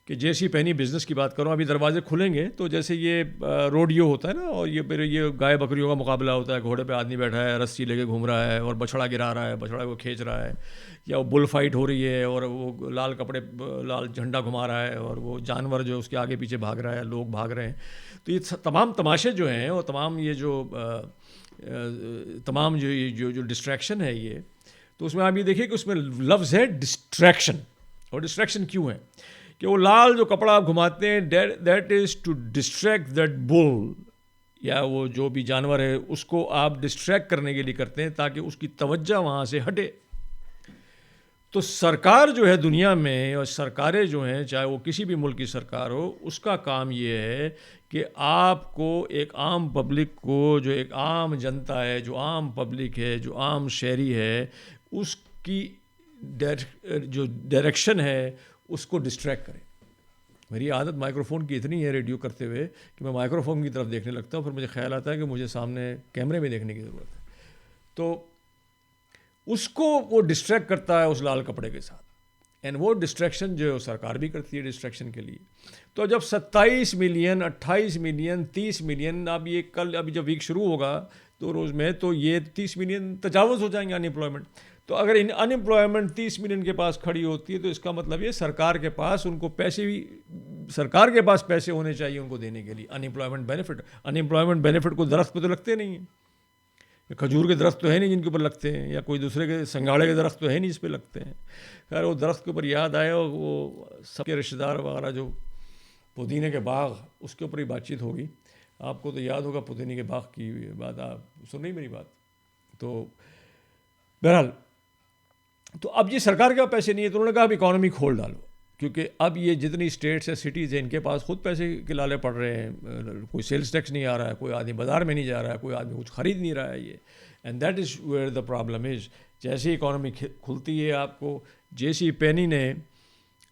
[SPEAKER 1] کہ جیسی پہنی بزنس کی بات کروں. ابھی دروازے کھلیں گے تو جیسے یہ روڈیو ہوتا ہے نا, اور یہ پھر یہ گائے بکریوں کا مقابلہ ہوتا ہے. گھوڑے پہ آدمی بیٹھا ہے, رسی لے کے گھوم رہا ہے اور بچھڑا گرا رہا ہے, بچھڑا کو کھینچ رہا ہے, یا وہ بل فائٹ ہو رہی ہے اور وہ لال کپڑے لال جھنڈا گھما رہا ہے اور وہ جانور جو اس کے آگے پیچھے بھاگ رہا ہے, لوگ بھاگ رہے ہیں. تو یہ تمام تماشے جو ہیں اور تمام یہ جو تمام جو ڈسٹریکشن ہے یہ, تو اس میں آپ یہ دیکھیے کہ اس میں لفظ ہے ڈسٹریکشن. اور ڈسٹریکشن کیوں ہے کہ وہ لال جو کپڑا آپ گھماتے ہیں that is to distract that bull, یا وہ جو بھی جانور ہے اس کو آپ ڈسٹریکٹ کرنے کے لیے کرتے ہیں تاکہ اس کی توجہ وہاں سے ہٹے. تو سرکار جو ہے دنیا میں, اور سرکاریں جو ہیں چاہے وہ کسی بھی ملک کی سرکار ہو, اس کا کام یہ ہے کہ آپ کو ایک عام پبلک کو, جو ایک عام جنتا ہے, جو عام پبلک ہے, جو عام شہری ہے, اس کی جو ڈائریکشن ہے اس کو ڈسٹریکٹ کریں. میری عادت مائکروفون کی اتنی ہے ریڈیو کرتے ہوئے کہ میں مائکروفون کی طرف دیکھنے لگتا ہوں, پھر مجھے خیال آتا ہے کہ مجھے سامنے کیمرے میں دیکھنے کی ضرورت ہے. تو اس کو وہ ڈسٹریکٹ کرتا ہے اس لال کپڑے کے ساتھ, اینڈ وہ ڈسٹریکشن جو ہے سرکار بھی کرتی ہے ڈسٹریکشن کے لیے. تو جب 27 ملین 28 ملین 30 ملین, اب یہ کل ابھی جب ویک شروع ہوگا 2 روز میں, تو یہ 30 ملین تجاوز ہو جائیں گے ان امپلائمنٹ. تو اگر ان امپلائمنٹ 30 ملین کے پاس کھڑی ہوتی ہے تو اس کا مطلب یہ سرکار کے پاس ان کو پیسے بھی, سرکار کے پاس پیسے ہونے چاہیے ان کو دینے کے لیے. ان امپلائمنٹ بینیفٹ کو درخت پہ تو لگتے نہیں ہیں, کھجور کے درخت تو ہے نہیں جن کے اوپر لگتے ہیں, یا کوئی دوسرے کے سنگھاڑے کے درخت تو ہے نہیں جس پہ لگتے ہیں. خیر وہ درخت کے اوپر یاد آئے, اور وہ سب کے رشتہ دار وغیرہ جو پودینے کے باغ, اس کے اوپر ہی بات چیت ہوگی. آپ کو تو یاد ہوگا پودینے کے باغ کی بات, آپ سن رہی میری بات. تو بہرحال تو اب یہ سرکار کے پیسے نہیں ہے, تو انہوں نے کہا اب اکانومی کھول ڈالو, کیونکہ اب یہ جتنی اسٹیٹس ہیں سٹیز ہیں ان کے پاس خود پیسے کے لالے پڑ رہے ہیں. کوئی سیلس ٹیکس نہیں آ رہا ہے, کوئی آدمی بازار میں نہیں جا رہا ہے, کوئی آدمی کچھ خرید نہیں رہا ہے. یہ and that is where the problem is. جیسے اکانومی کھلتی ہے, آپ کو جیسی پینی نے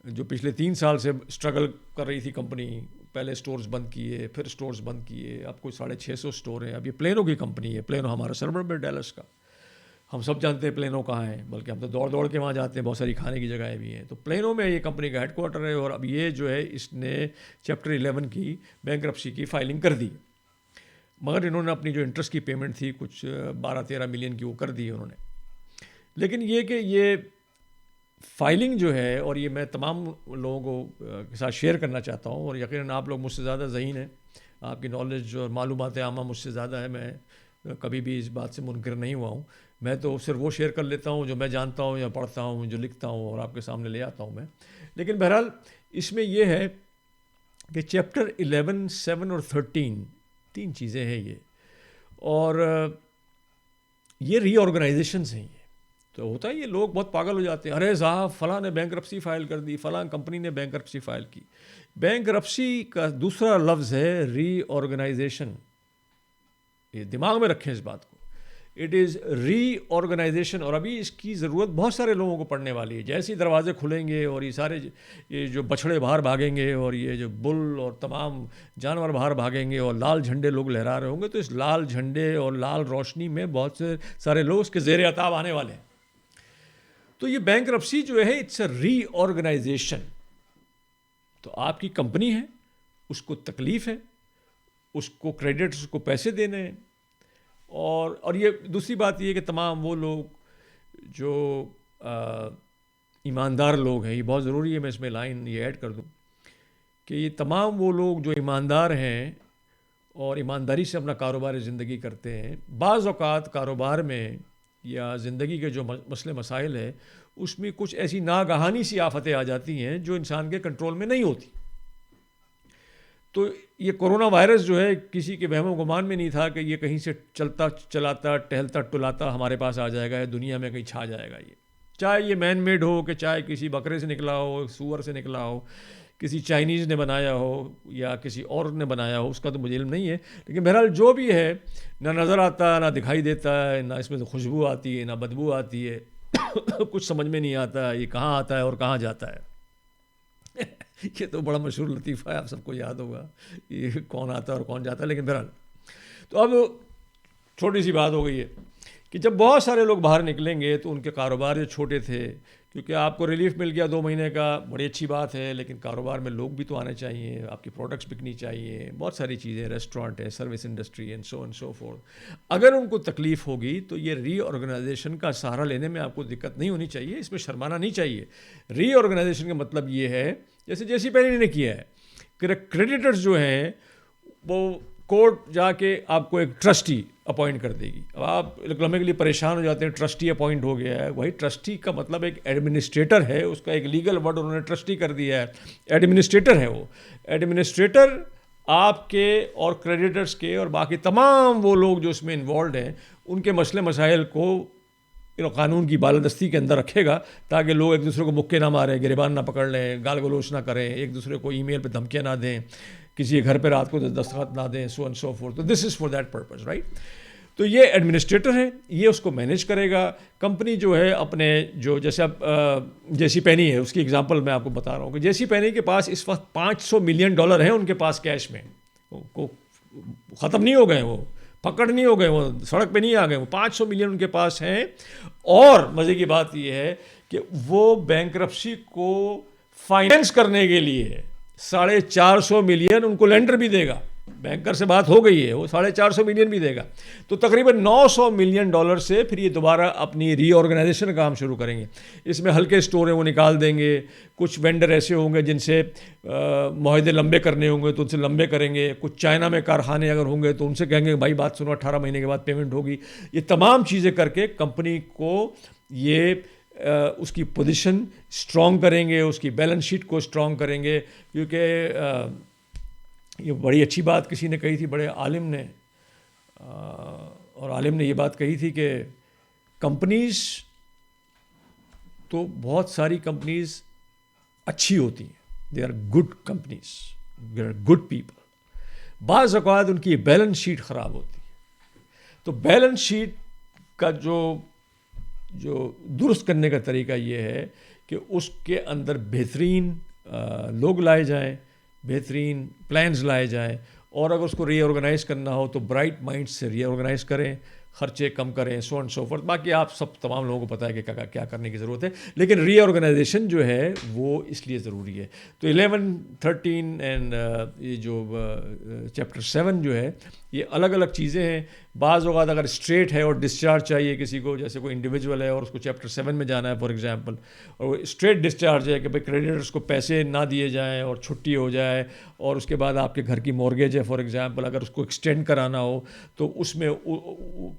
[SPEAKER 1] جو پچھلے 3 سال سے اسٹرگل کر رہی تھی کمپنی, پہلے سٹورز بند کیے, پھر سٹورز بند کیے, اب کوئی 650 سٹور ہیں. اب یہ پلینو کی کمپنی ہے, پلینو ہمارا سرور میں ڈیلس کا, ہم سب جانتے ہیں پلینو کہاں ہیں، بلکہ ہم تو دوڑ دوڑ کے وہاں جاتے ہیں، بہت ساری کھانے کی جگہیں بھی ہیں. تو پلینو میں یہ کمپنی کا ہیڈ کوارٹر ہے، اور اب یہ جو ہے اس نے چیپٹر 11 کی بینکرپسی کی فائلنگ کر دی، مگر انہوں نے اپنی جو انٹرسٹ کی پیمنٹ تھی کچھ 12-13 ملین کی وہ کر دی انہوں نے. لیکن یہ کہ یہ فائلنگ جو ہے، اور یہ میں تمام لوگوں کو کے ساتھ شیئر کرنا چاہتا ہوں، اور یقیناً آپ لوگ مجھ سے زیادہ ذہین ہیں، آپ کی نالج اور معلومات عامہ مجھ سے زیادہ ہے، میں کبھی بھی اس بات سے منکر نہیں ہوا ہوں. میں تو صرف وہ شیئر کر لیتا ہوں جو میں جانتا ہوں یا پڑھتا ہوں، جو لکھتا ہوں اور آپ کے سامنے لے آتا ہوں میں. لیکن بہرحال اس میں یہ ہے کہ چیپٹر 11، 7 اور 13 تین چیزیں ہیں یہ، اور یہ ری آرگنائزیشنز ہیں. یہ تو ہوتا ہے، یہ لوگ بہت پاگل ہو جاتے ہیں، ارے صاحب فلاں نے بینکرپسی فائل کر دی، فلاں کمپنی نے بینکرپسی فائل کی. بینکرپسی کا دوسرا لفظ ہے ری آرگنائزیشن. یہ دماغ میں رکھیں اس بات کو، اٹ از ری آرگنائزیشن. اور ابھی اس کی ضرورت بہت سارے لوگوں کو پڑنے والی ہے. جیسے ہی دروازے کھلیں گے اور یہ سارے یہ جو بچھڑے باہر بھاگیں گے، اور یہ جو بل اور تمام جانور باہر بھاگیں گے، اور لال جھنڈے لوگ لہرا رہے ہوں گے، تو اس لال جھنڈے اور لال روشنی میں بہت سے سارے لوگ اس کے زیر عتاب آنے والے ہیں. تو یہ بینکرپسی جو ہے اٹس اے ری آرگنائزیشن. تو آپ کی کمپنی ہے، اس کو تکلیف ہے، اس کو کریڈٹس کو پیسے دینے ہیں. اور یہ دوسری بات یہ کہ تمام وہ لوگ جو ایماندار لوگ ہیں، یہ بہت ضروری ہے میں اس میں لائن یہ ایڈ کر دوں کہ یہ تمام وہ لوگ جو ایماندار ہیں اور ایمانداری سے اپنا کاروبار زندگی کرتے ہیں، بعض اوقات کاروبار میں یا زندگی کے جو مسئلے مسائل ہیں اس میں کچھ ایسی ناگہانی سی آفتیں آ جاتی ہیں جو انسان کے کنٹرول میں نہیں ہوتی. تو یہ کرونا وائرس جو ہے کسی کے وہم و گمان میں نہیں تھا کہ یہ کہیں سے چلتا چلاتا ٹہلتا ٹلاتا ہمارے پاس آ جائے گا، دنیا میں کہیں چھا جائے گا. یہ چاہے یہ مین میڈ ہو، کہ چاہے کسی بکرے سے نکلا ہو، سور سے نکلا ہو، کسی چائنیز نے بنایا ہو یا کسی اور نے بنایا ہو، اس کا تو مجھے علم نہیں ہے. لیکن بہرحال جو بھی ہے، نہ نظر آتا، نہ دکھائی دیتا ہے، نہ اس میں سے خوشبو آتی ہے، نہ بدبو آتی ہے، کچھ سمجھ میں نہیں آتا یہ کہاں آتا ہے اور کہاں جاتا ہے. یہ تو بڑا مشہور لطیفہ ہے، آپ سب کو یاد ہوگا یہ کون آتا ہے اور کون جاتا ہے. لیکن بہرحال تو اب چھوٹی سی بات ہو گئی ہے کہ جب بہت سارے لوگ باہر نکلیں گے تو ان کے کاروبار جو چھوٹے تھے، کیونکہ آپ کو ریلیف مل گیا 2 مہینے کا، بڑی اچھی بات ہے، لیکن کاروبار میں لوگ بھی تو آنے چاہیے، آپ کی پروڈکٹس بکنی چاہیے، بہت ساری چیزیں، ریسٹورانٹ ہے، service industry and so fourth. اگر ان کو تکلیف ہوگی تو یہ ری آرگنائزیشن کا سہارا لینے میں آپ کو دقت نہیں ہونی چاہیے، اس میں شرمانا نہیں چاہیے. ری آرگنائزیشن کا مطلب یہ ہے، جیسے جیسی پہلے نے کیا ہے کہ کریڈیٹرز جو ہیں وہ کورٹ جا کے آپ کو ایک ٹرسٹی اپوائنٹ کر دے گی. اب آپ لمبے کے لیے پریشان ہو جاتے ہیں، ٹرسٹی اپوائنٹ ہو گیا ہے. وہی ٹرسٹی کا مطلب ایک ایڈمنسٹریٹر ہے، اس کا ایک لیگل ورڈ انہوں نے ٹرسٹی کر دیا ہے. ایڈمنسٹریٹر ہے وہ. ایڈمنسٹریٹر آپ کے اور کریڈیٹرز کے اور باقی تمام وہ لوگ جو اس میں انوالوڈ ہیں ان کے مسئلے مسائل کو قانون کی بالادستی کے اندر رکھے گا، تاکہ لوگ ایک دوسرے کو مکے نہ ماریں، گریبان نہ پکڑ لیں، گال گلوچ نہ کریں، ایک دوسرے کو ای میل پہ دھمکیاں نہ دیں، کسی کے گھر پہ رات کو دستخط نہ دیں، سو اینڈ سو فورتھ. تو this is for that purpose, right. تو یہ ایڈمنسٹریٹر ہے، یہ اس کو مینیج کرے گا. کمپنی جو ہے اپنے جو جیسے اب جیسی پینی ہے، اس کی اگزامپل میں آپ کو بتا رہا ہوں کہ جیسی پینی کے پاس اس وقت $500 ملین ہیں ان کے پاس کیش میں، کو ختم نہیں ہو گئے، وہ پکڑ نہیں ہو گئے، وہ سڑک پہ نہیں آ گئے، وہ $500 ملین ان کے پاس ہیں. اور مزے کی بات یہ ہے کہ وہ بینکرپسی کو فائنینس کرنے کے لیے $450 ملین ان کو لینڈر بھی دے گا. بینکر سے بات ہو گئی ہے، وہ $450 ملین بھی دے گا. تو تقریباً $900 ملین سے پھر یہ دوبارہ اپنی ری آرگنائزیشن کا کام شروع کریں گے. اس میں ہلکے اسٹور ہیں وہ نکال دیں گے، کچھ وینڈر ایسے ہوں گے جن سے معاہدے لمبے کرنے ہوں گے تو ان سے لمبے کریں گے، کچھ چائنا میں کارخانے اگر ہوں گے تو ان سے کہیں گے بھائی بات سنو 18 مہینے کے بعد پیمنٹ ہوگی. یہ تمام چیزیں کر کے کمپنی کو یہ اس کی پوزیشن اسٹرانگ کریں گے، اس کی بیلنس شیٹ کو اسٹرانگ کریں گے. کیونکہ یہ بڑی اچھی بات کسی نے کہی تھی، بڑے عالم نے، اور عالم نے یہ بات کہی تھی کہ کمپنیز تو بہت ساری کمپنیز اچھی ہوتی ہیں، they are good companies, they are good people. بعض اوقات ان کی بیلنس شیٹ خراب ہوتی ہے. تو بیلنس شیٹ کا جو درست کرنے کا طریقہ یہ ہے کہ اس کے اندر بہترین لوگ لائے جائیں، بہترین پلانز لائے جائیں، اور اگر اس کو ری آرگنائز کرنا ہو تو برائٹ مائنڈ سے ری آرگنائز کریں. خرچے کم کریں، سو اینڈ سو فورتھ. باقی آپ سب تمام لوگوں کو پتہ ہے کہ کیا کرنے کی ضرورت ہے، لیکن ری آرگنائزیشن جو ہے وہ اس لیے ضروری ہے. تو 11 13 اینڈ یہ جو چیپٹر 7 جو ہے یہ الگ الگ چیزیں ہیں. بعض اوقات اگر اسٹریٹ ہے اور ڈسچارج چاہیے کسی کو، جیسے کوئی انڈیویجول ہے اور اس کو چیپٹر 7 میں جانا ہے فار ایگزامپل، اور وہ اسٹریٹ ڈسچارج ہے کہ بھائی کریڈیٹرس کو پیسے نہ دیے جائیں اور چھٹی ہو جائے، اور اس کے بعد آپ کے گھر کی مورگیج ہے فار ایگزامپل، اگر اس کو ایکسٹینڈ کرانا ہو تو اس میں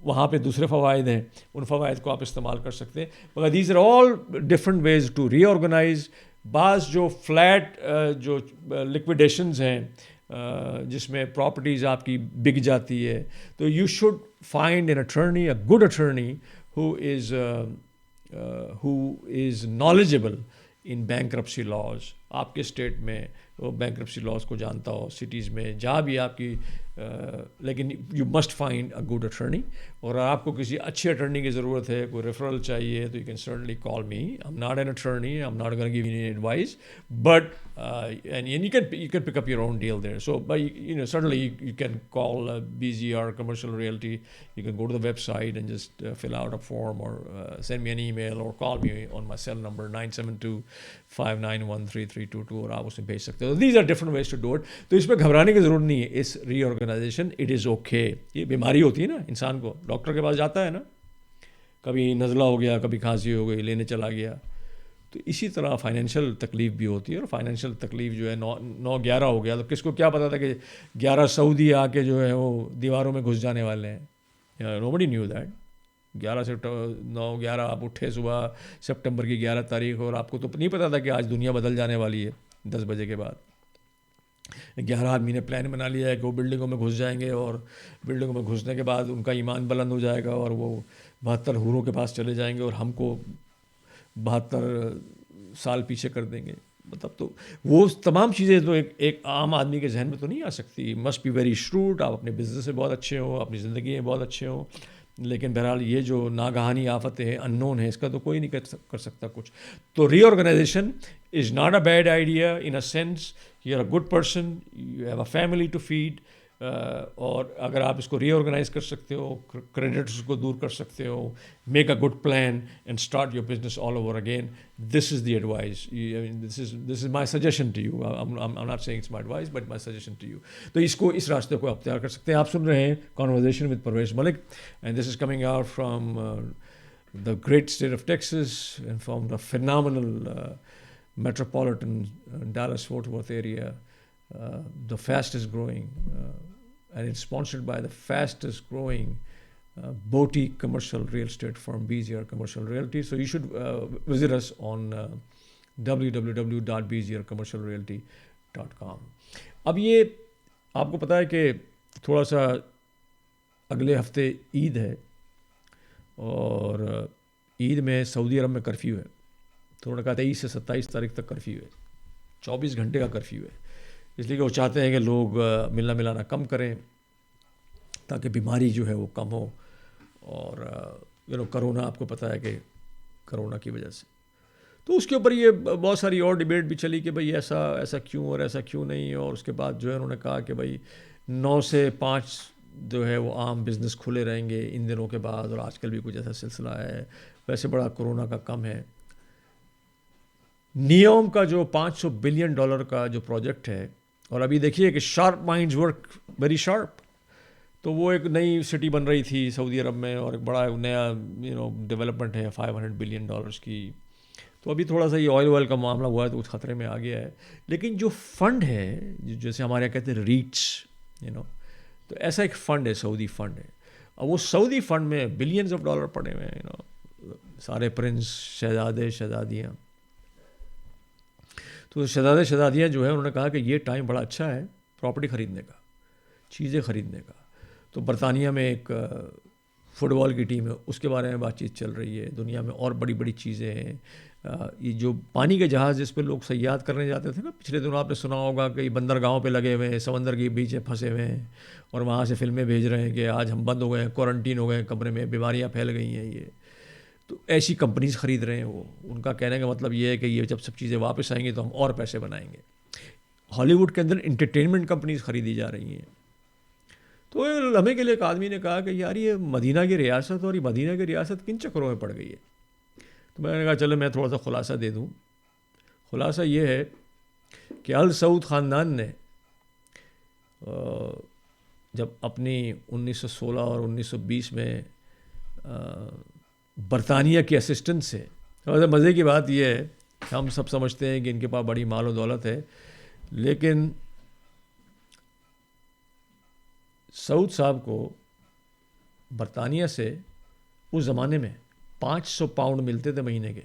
[SPEAKER 1] وہاں پہ دوسرے فوائد ہیں، ان فوائد کو آپ استعمال کر سکتے ہیں. مگر these are all different ways to reorganise. بعض جو فلیٹ جو لکویڈیشنز ہیں جس میں پراپرٹیز آپ کی بک جاتی ہے، تو you should find an attorney, a good attorney who is knowledgeable in bankruptcy laws. آپ کے اسٹیٹ میں وہ بینکرپسی لاس کو جانتا ہو، سٹیز میں جہاں بھی آپ کی، لیکن you must find a good attorney. اور آپ کو کسی اچھے اٹرنی کی ضرورت ہے، کوئی ریفرل چاہیے، تو you can certainly call me. I am not an attorney, I am not gonna give you advise, but and you can pick up your own deal there. So by certainly you can call BZR Commercial Realty. You can go to the website and just fill out a form, or send me an email, or call me on my cell number 972-591-3322 اور آپ اس میں بھیج سکتے ہو. These are different ways to do it. تو اس پہ گھبرانے کی ضرورت نہیں ہے. اس ری آرگنائزیشن اٹ از اوکے. یہ بیماری ہوتی ہے نا، انسان کو ڈاکٹر کے پاس جاتا ہے نا، کبھی نزلہ ہو گیا، کبھی کھانسی ہو گئی، لینے چلا گیا. تو اسی طرح فائنینشیل تکلیف بھی ہوتی ہے. اور فائنینشیل تکلیف جو ہے 9-11 ہو گیا، تو کس کو کیا پتا تھا کہ 11 سعودی آ کے جو ہے وہ دیواروں میں گھس جانے والے ہیں. Nobody new that. 9-11 آپ اٹھے صبح سپٹمبر کی 11 تاریخ، اور آپ کو تو نہیں پتا تھا کہ آج دنیا بدل جانے والی ہے 10 بجے کے بعد. 11 آدمی نے پلان بنا لیا ہے کہ وہ بلڈنگوں میں گھس جائیں گے، اور بلڈنگوں میں گھسنے کے بعد ان کا ایمان بلند ہو جائے گا، اور وہ 72 حوروں کے پاس چلے جائیں گے، اور ہم کو 72 سال پیچھے کر دیں گے. مطلب تو وہ تمام چیزیں تو ایک عام آدمی کے ذہن میں تو نہیں آ سکتی. Must be very shrewd. آپ اپنے بزنس میں بہت اچھے ہوں، اپنی زندگی میں بہت اچھے ہوں، لیکن بہرحال یہ جو ناگہانی آفتیں ہیں، انون ہے، اس کا تو کوئی نہیں کر سکتا کچھ. تو reorganization is not a bad idea in a sense. You are a good person, you have a family to feed. اور اگر آپ اس کو ری آرگنائز کر سکتے ہو، کریڈٹس کو دور کر سکتے ہو، make a good plan and start your business all over again. This is the advice. This is my suggestion to you. I'm not saying it's my advice, but my suggestion to you. تو اس راستے کو اختیار کر سکتے ہیں. آپ سن رہے ہیں conversation with Parvez Malik, and this is coming out from the great state of Texas and from the phenomenal metropolitan Dallas-Fort Worth area, the fastest growing, and it's sponsored by the fastest growing boutique commercial real estate firm, BZR Commercial Realty. So you should visit us on www.bzrcommercialrealty.com. اب یہ آپ کو پتا ہے کہ تھوڑا سا اگلے ہفتے عید ہے، اور عید میں سعودی عرب میں کرفیو ہے. تو انہوں نے کہا 23 سے 27 تاریخ تک کرفیو ہے، 24 گھنٹے کا کرفیو ہے. اس لیے کہ وہ چاہتے ہیں کہ لوگ ملنا ملانا کم کریں تاکہ بیماری جو ہے وہ کم ہو. اور کرونا آپ کو پتہ ہے کہ کرونا کی وجہ سے، تو اس کے اوپر یہ بہت ساری اور ڈیبیٹ بھی چلی کہ بھئی ایسا کیوں اور ایسا کیوں نہیں. اور اس کے بعد جو ہے انہوں نے کہا کہ بھئی 9 سے 5 جو ہے وہ عام بزنس کھلے رہیں گے ان دنوں کے بعد، اور آج کل بھی کچھ ایسا سلسلہ ہے. ویسے بڑا کرونا کا کم ہے. نیوم کا جو $500 بلین کا جو پروجیکٹ ہے، اور ابھی دیکھیے کہ sharp minds work very sharp. تو وہ ایک نئی سٹی بن رہی تھی سعودی عرب میں، اور ایک بڑا نیا ڈیولپمنٹ ہے $500 بلین کی. تو ابھی تھوڑا سا یہ آئل کا معاملہ ہوا ہے تو کچھ خطرے میں آ گیا ہے. لیکن جو فنڈ ہے، جیسے ہمارے یہاں کہتے ہیں ریٹس، تو ایسا ایک فنڈ ہے، سعودی فنڈ ہے. اور وہ سعودی فنڈ میں بلینز آف ڈالر پڑے ہوئے ہیں، سارے پرنس، شہزادے، شہزادیاں. تو شہزادے شہزادیاں جو ہے انہوں نے کہا کہ یہ ٹائم بڑا اچھا ہے پراپرٹی خریدنے کا، چیزیں خریدنے کا. تو برطانیہ میں ایک فٹ بال کی ٹیم ہے، اس کے بارے میں بات چیت چل رہی ہے. دنیا میں اور بڑی بڑی چیزیں ہیں. یہ جو پانی کے جہاز جس پہ لوگ سیاحت کرنے جاتے تھے نا، پچھلے دنوں آپ نے سنا ہوگا کہ بندرگاہوں پہ لگے ہوئے ہیں، سمندر کے بیچ پھنسے ہوئے ہیں، اور وہاں سے فلمیں بھیج رہے ہیں کہ آج ہم بند ہو گئے ہیں، کوارنٹین ہو گئے ہیں کمرے میں، بیماریاں پھیل گئی ہیں. یہ تو ایسی کمپنیز خرید رہے ہیں. وہ ان کا کہنے کا مطلب یہ ہے کہ یہ جب سب چیزیں واپس آئیں گی تو ہم اور پیسے بنائیں گے. ہالی ووڈ کے اندر انٹرٹینمنٹ کمپنیز خریدی جا رہی ہیں. تو لمحے کے لیے ایک آدمی نے کہا کہ یار یہ مدینہ کی ریاست اور یہ مدینہ کی ریاست کن چکروں میں پڑ گئی ہے. تو میں نے کہا چلو میں تھوڑا سا خلاصہ دے دوں. خلاصہ یہ ہے کہ آل سعود خاندان نے جب اپنی 1916 اور 1920 میں برطانیہ کے اسسٹنٹ سے، مزے کی بات یہ ہے ہم سب سمجھتے ہیں کہ ان کے پاس بڑی مال و دولت ہے، لیکن سعود صاحب کو برطانیہ سے اس زمانے میں 500 پاؤنڈ ملتے تھے مہینے کے،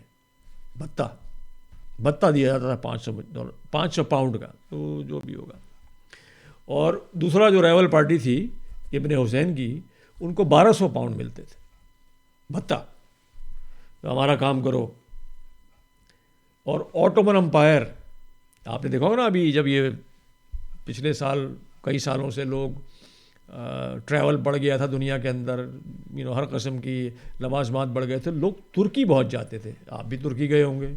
[SPEAKER 1] بھتہ دیا جاتا تھا $500 پاؤنڈ کا، تو جو بھی ہوگا. اور دوسرا جو رائیول پارٹی تھی ابن حسین کی، ان کو 1200 پاؤنڈ ملتے تھے بھتہ، ہمارا کام کرو. اور آٹومن امپائر آپ نے دیکھا ہوگا نا، ابھی جب یہ پچھلے سال کئی سالوں سے لوگ ٹریول بڑھ گیا تھا دنیا کے اندر، ہر قسم کی لوازمات بڑھ گئے تھے، لوگ ترکی بہت جاتے تھے. آپ بھی ترکی گئے ہوں گے.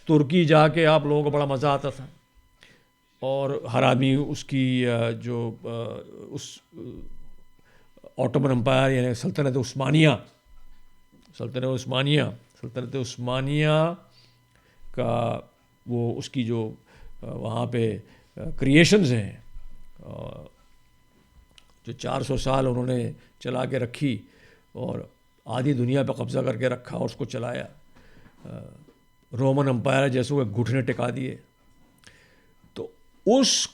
[SPEAKER 1] ترکی جا کے آپ لوگوں کو بڑا مزہ آتا تھا، اور ہر آدمی اس کی جو اس آٹومن امپائر یعنی سلطنت عثمانیہ کا وہ اس کی جو وہاں پہ کریشنز ہیں، جو 400 سال انہوں نے چلا کے رکھی اور آدھی دنیا پہ قبضہ کر کے رکھا اور اس کو چلایا، رومن امپائر جیسے وہ گھٹنے ٹکا دیے. تو اس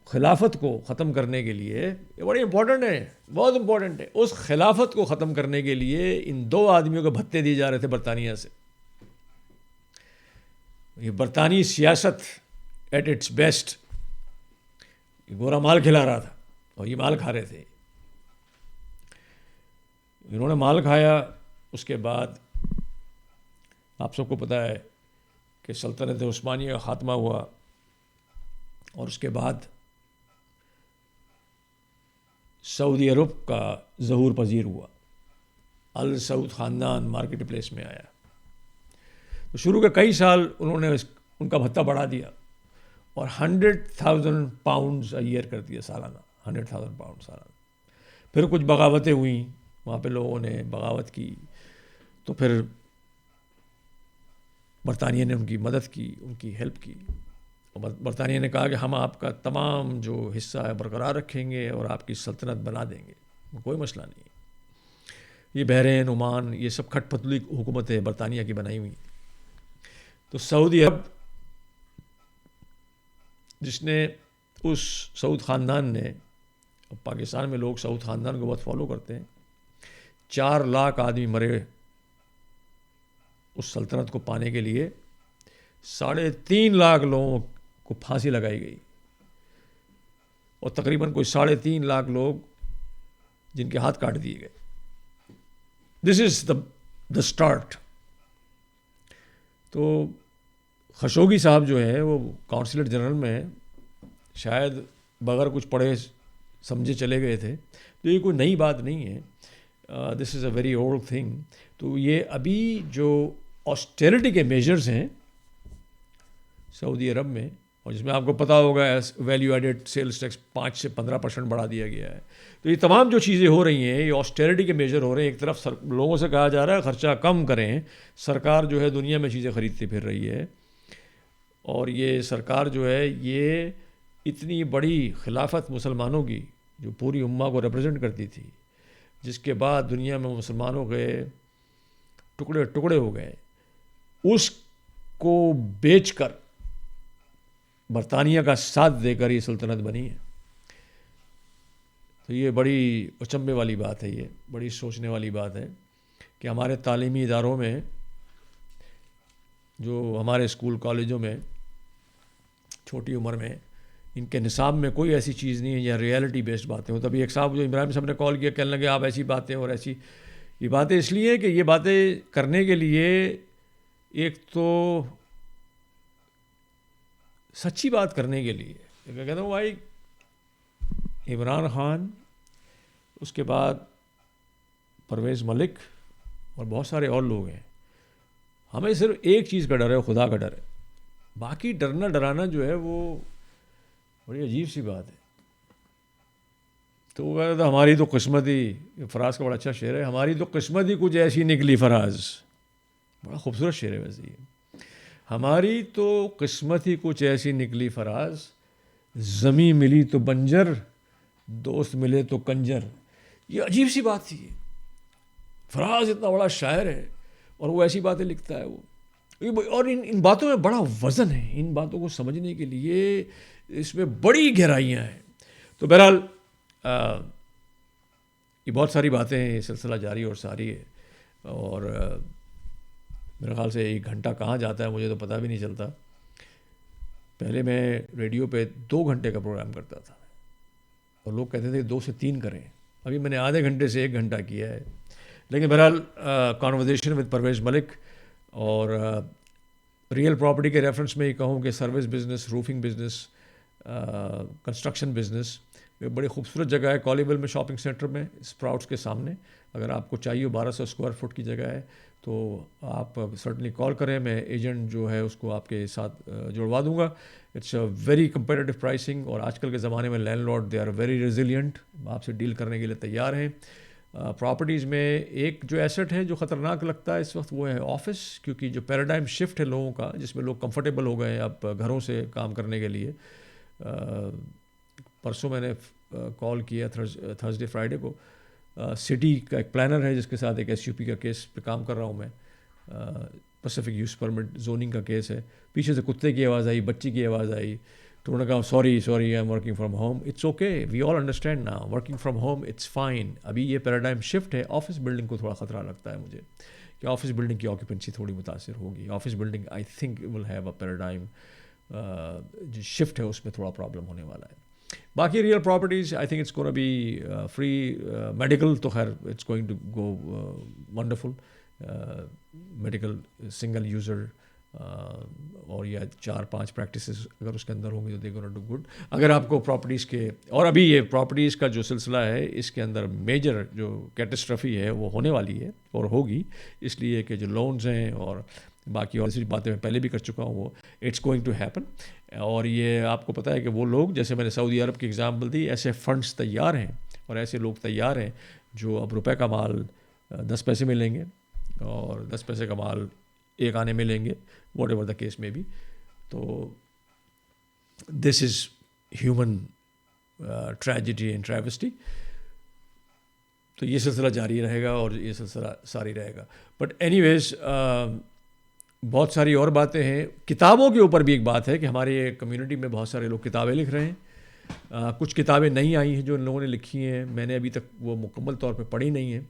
[SPEAKER 1] خلافت کو ختم کرنے کے لیے، یہ بڑی امپورٹنٹ ہے، بہت امپورٹنٹ ہے، اس خلافت کو ختم کرنے کے لیے ان دو آدمیوں کو بھتے دیے جا رہے تھے برطانیہ سے. یہ برطانوی سیاست ایٹ اٹس بیسٹ، یہ گورا مال کھلا رہا تھا اور یہ مال کھا رہے تھے. انہوں نے مال کھایا. اس کے بعد آپ سب کو پتہ ہے کہ سلطنت عثمانیہ کا خاتمہ ہوا، اور اس کے بعد سعودی عرب کا ظہور پذیر ہوا. ال سعود خاندان مارکیٹ پلیس میں آیا. تو شروع کے کئی سال انہوں نے ان کا بھتہ بڑھا دیا اور 100,000 پاؤنڈز ایئر کر دیا سالانہ، 100,000 پاؤنڈ سالانہ. پھر کچھ بغاوتیں ہوئیں وہاں پہ، لوگوں نے بغاوت کی، تو پھر برطانیہ نے ان کی مدد کی، ان کی ہیلپ کی. اور برطانیہ نے کہا کہ ہم آپ کا تمام جو حصہ ہے برقرار رکھیں گے اور آپ کی سلطنت بنا دیں گے، کوئی مسئلہ نہیں. یہ بحرین، عمان، یہ سب کھٹ پتلی حکومتیں برطانیہ کی بنائی ہوئی. تو سعودی عرب، جس نے اس سعود خاندان نے، پاکستان میں لوگ سعود خاندان کو بہت فالو کرتے ہیں، 4 لاکھ آدمی مرے اس سلطنت کو پانے کے لیے. 3.5 لاکھ لوگوں کو پھانسی لگائی گئی، اور تقریباً کوئی 3.5 لاکھ لوگ جن کے ہاتھ کاٹ دیے گئے. دس از دا اسٹارٹ. تو خشوگی صاحب جو ہے وہ کونسلر جنرل میں شاید بغیر کچھ پڑھے سمجھے چلے گئے تھے. تو یہ کوئی نئی بات نہیں ہے، دس is a very old thing. تو یہ ابھی جو آسٹیرٹی کے میجرز ہیں سعودی عرب میں، اور جس میں آپ کو پتہ ہوگا ویلیو ایڈڈ سیلز ٹیکس 5 سے 15% بڑھا دیا گیا ہے. تو یہ تمام جو چیزیں ہو رہی ہیں یہ آسٹیرٹی کے میجر ہو رہے ہیں. ایک طرف لوگوں سے کہا جا رہا ہے خرچہ کم کریں، سرکار جو ہے دنیا میں چیزیں خریدتی پھر رہی ہے، اور یہ سرکار جو ہے یہ اتنی بڑی خلافت مسلمانوں کی جو پوری امہ کو ریپرزینٹ کرتی تھی، جس کے بعد دنیا میں مسلمانوں کے ٹکڑے ٹکڑے ہو گئے، اس کو بیچ کر برطانیہ کا ساتھ دے کر یہ سلطنت بنی ہے. تو یہ بڑی اچنبھے والی بات ہے، یہ بڑی سوچنے والی بات ہے کہ ہمارے تعلیمی اداروں میں، جو ہمارے اسکول کالجوں میں چھوٹی عمر میں، ان کے نصاب میں کوئی ایسی چیز نہیں ہے یا ریئلٹی بیسڈ باتیں ہوں. تبھی ایک صاحب جو ابراہیم صاحب نے کال کیا، کہنے لگے آپ ایسی باتیں اور ایسی، یہ باتیں اس لیے کہ یہ باتیں کرنے کے لیے ایک تو سچی بات کرنے کے لیے کہتا ہوں بھائی عمران خان، اس کے بعد پرویز ملک اور بہت سارے اور لوگ ہیں، ہمیں صرف ایک چیز کا ڈر ہے، خدا کا ڈر ہے. باقی ڈرنا ڈرانا جو ہے وہ بڑی عجیب سی بات ہے. تو وہ کہہ رہا تھا ہماری تو قسمت ہی، فراز کا بڑا اچھا شعر ہے، ہماری تو قسمت ہی کچھ ایسی نکلی فراز. بڑا خوبصورت شعر ہے ویسے یہ. ہماری تو قسمت ہی کچھ ایسی نکلی فراز، زمیں ملی تو بنجر، دوست ملے تو کنجر. یہ عجیب سی بات تھی. فراز اتنا بڑا شاعر ہے اور وہ ایسی باتیں لکھتا ہے وہ. اور ان باتوں میں بڑا وزن ہے، ان باتوں کو سمجھنے کے لیے اس میں بڑی گہرائیاں ہیں. تو بہرحال یہ بہت ساری باتیں ہیں، یہ سلسلہ جاری اور ساری ہے. اور میرے خیال سے 1 گھنٹہ کہاں جاتا ہے مجھے تو پتہ بھی نہیں چلتا. پہلے میں ریڈیو پہ 2 گھنٹے کا پروگرام کرتا تھا اور لوگ کہتے تھے 2 سے 3 کریں. ابھی میں نے آدھے گھنٹے سے 1 گھنٹہ کیا ہے. لیکن بہرحال کانورزیشن ود پرویز ملک. اور ریئل پراپرٹی کے ریفرنس میں یہ کہوں کہ service business, roofing business, construction business. ایک بڑی خوبصورت جگہ ہے کالیبل میں، شاپنگ سینٹر میں، اسپراؤٹس کے سامنے. اگر آپ کو چاہیے 1200 اسکوائر فٹ کی جگہ ہے تو آپ سرٹنلی کال کریں. میں ایجنٹ جو ہے اس کو آپ کے ساتھ جڑوا دوں گا. It's a very competitive pricing. اور آج کل کے زمانے میں landlord they are very resilient, آپ سے ڈیل کرنے کے لیے تیار ہیں. پراپرٹیز میں ایک جو ایسٹ ہے جو خطرناک لگتا ہے اس وقت وہ ہے آفس، کیونکہ جو پیراڈائم شفٹ ہے لوگوں کا، جس میں لوگ کمفرٹیبل ہو گئے ہیں اب گھروں سے کام کرنے کے لیے. پرسوں میں نے کال کیا تھرسڈے فرائیڈے کو. سٹی کا ایک پلانر ہے جس کے ساتھ ایک ایس یو پی کا کیس پہ کام کر رہا ہوں میں. پیسیفک یوز پرمٹ زوننگ کا کیس ہے. پیچھے سے کتے کی آواز آئی، بچی کی آواز آئی. تو انہوں نے کہا sorry I am working from home. It's okay, we all understand نا، working from home it's fine. ابھی یہ پیراڈائم شفٹ ہے. آفس بلڈنگ کو تھوڑا خطرہ لگتا ہے مجھے کہ آفس بلڈنگ کی آکوپنسی تھوڑی متاثر ہوگی. Office building I think will have a paradigm جو شفٹ ہے اس میں تھوڑا پرابلم ہونے والا ہے. باقی real properties I think it's gonna be free. Medical تو خیر it's going to go wonderful. Medical single user اور یا 4-5 پریکٹسز اگر اس کے اندر ہوں گی تو دے گونا ڈو گڈ. اگر آپ کو پراپرٹیز کے، اور ابھی یہ پراپرٹیز کا جو سلسلہ ہے اس کے اندر میجر جو کیٹسٹرفی ہے وہ ہونے والی ہے اور ہوگی، اس لیے کہ جو لونز ہیں اور باقی اور دوسری باتیں میں پہلے بھی کر چکا ہوں وہ اٹس گوئنگ ٹو ہیپن. اور یہ آپ کو پتہ ہے کہ وہ لوگ، جیسے میں نے سعودی عرب کی ایگزامپل دی، ایسے فنڈس تیار ہیں اور ایسے لوگ تیار ہیں جو اب روپے کا مال 10 پیسے میں لیں گے اور 10 پیسے کا مال 1 آنے میں لیں گے، واٹ ایور دا کیس میں بھی. تو this is human tragedy and ٹریوسٹی. تو یہ سلسلہ جاری رہے گا اور یہ سلسلہ ساری رہے گا. بٹ اینی ویز بہت ساری اور باتیں ہیں. کتابوں کے اوپر بھی ایک بات ہے کہ ہمارے کمیونٹی میں بہت سارے لوگ کتابیں لکھ رہے ہیں. کچھ کتابیں نہیں آئی ہیں جو ان لوگوں نے لکھی ہیں، میں نے ابھی تک وہ مکمل طور پہ پڑھی نہیں ہیں.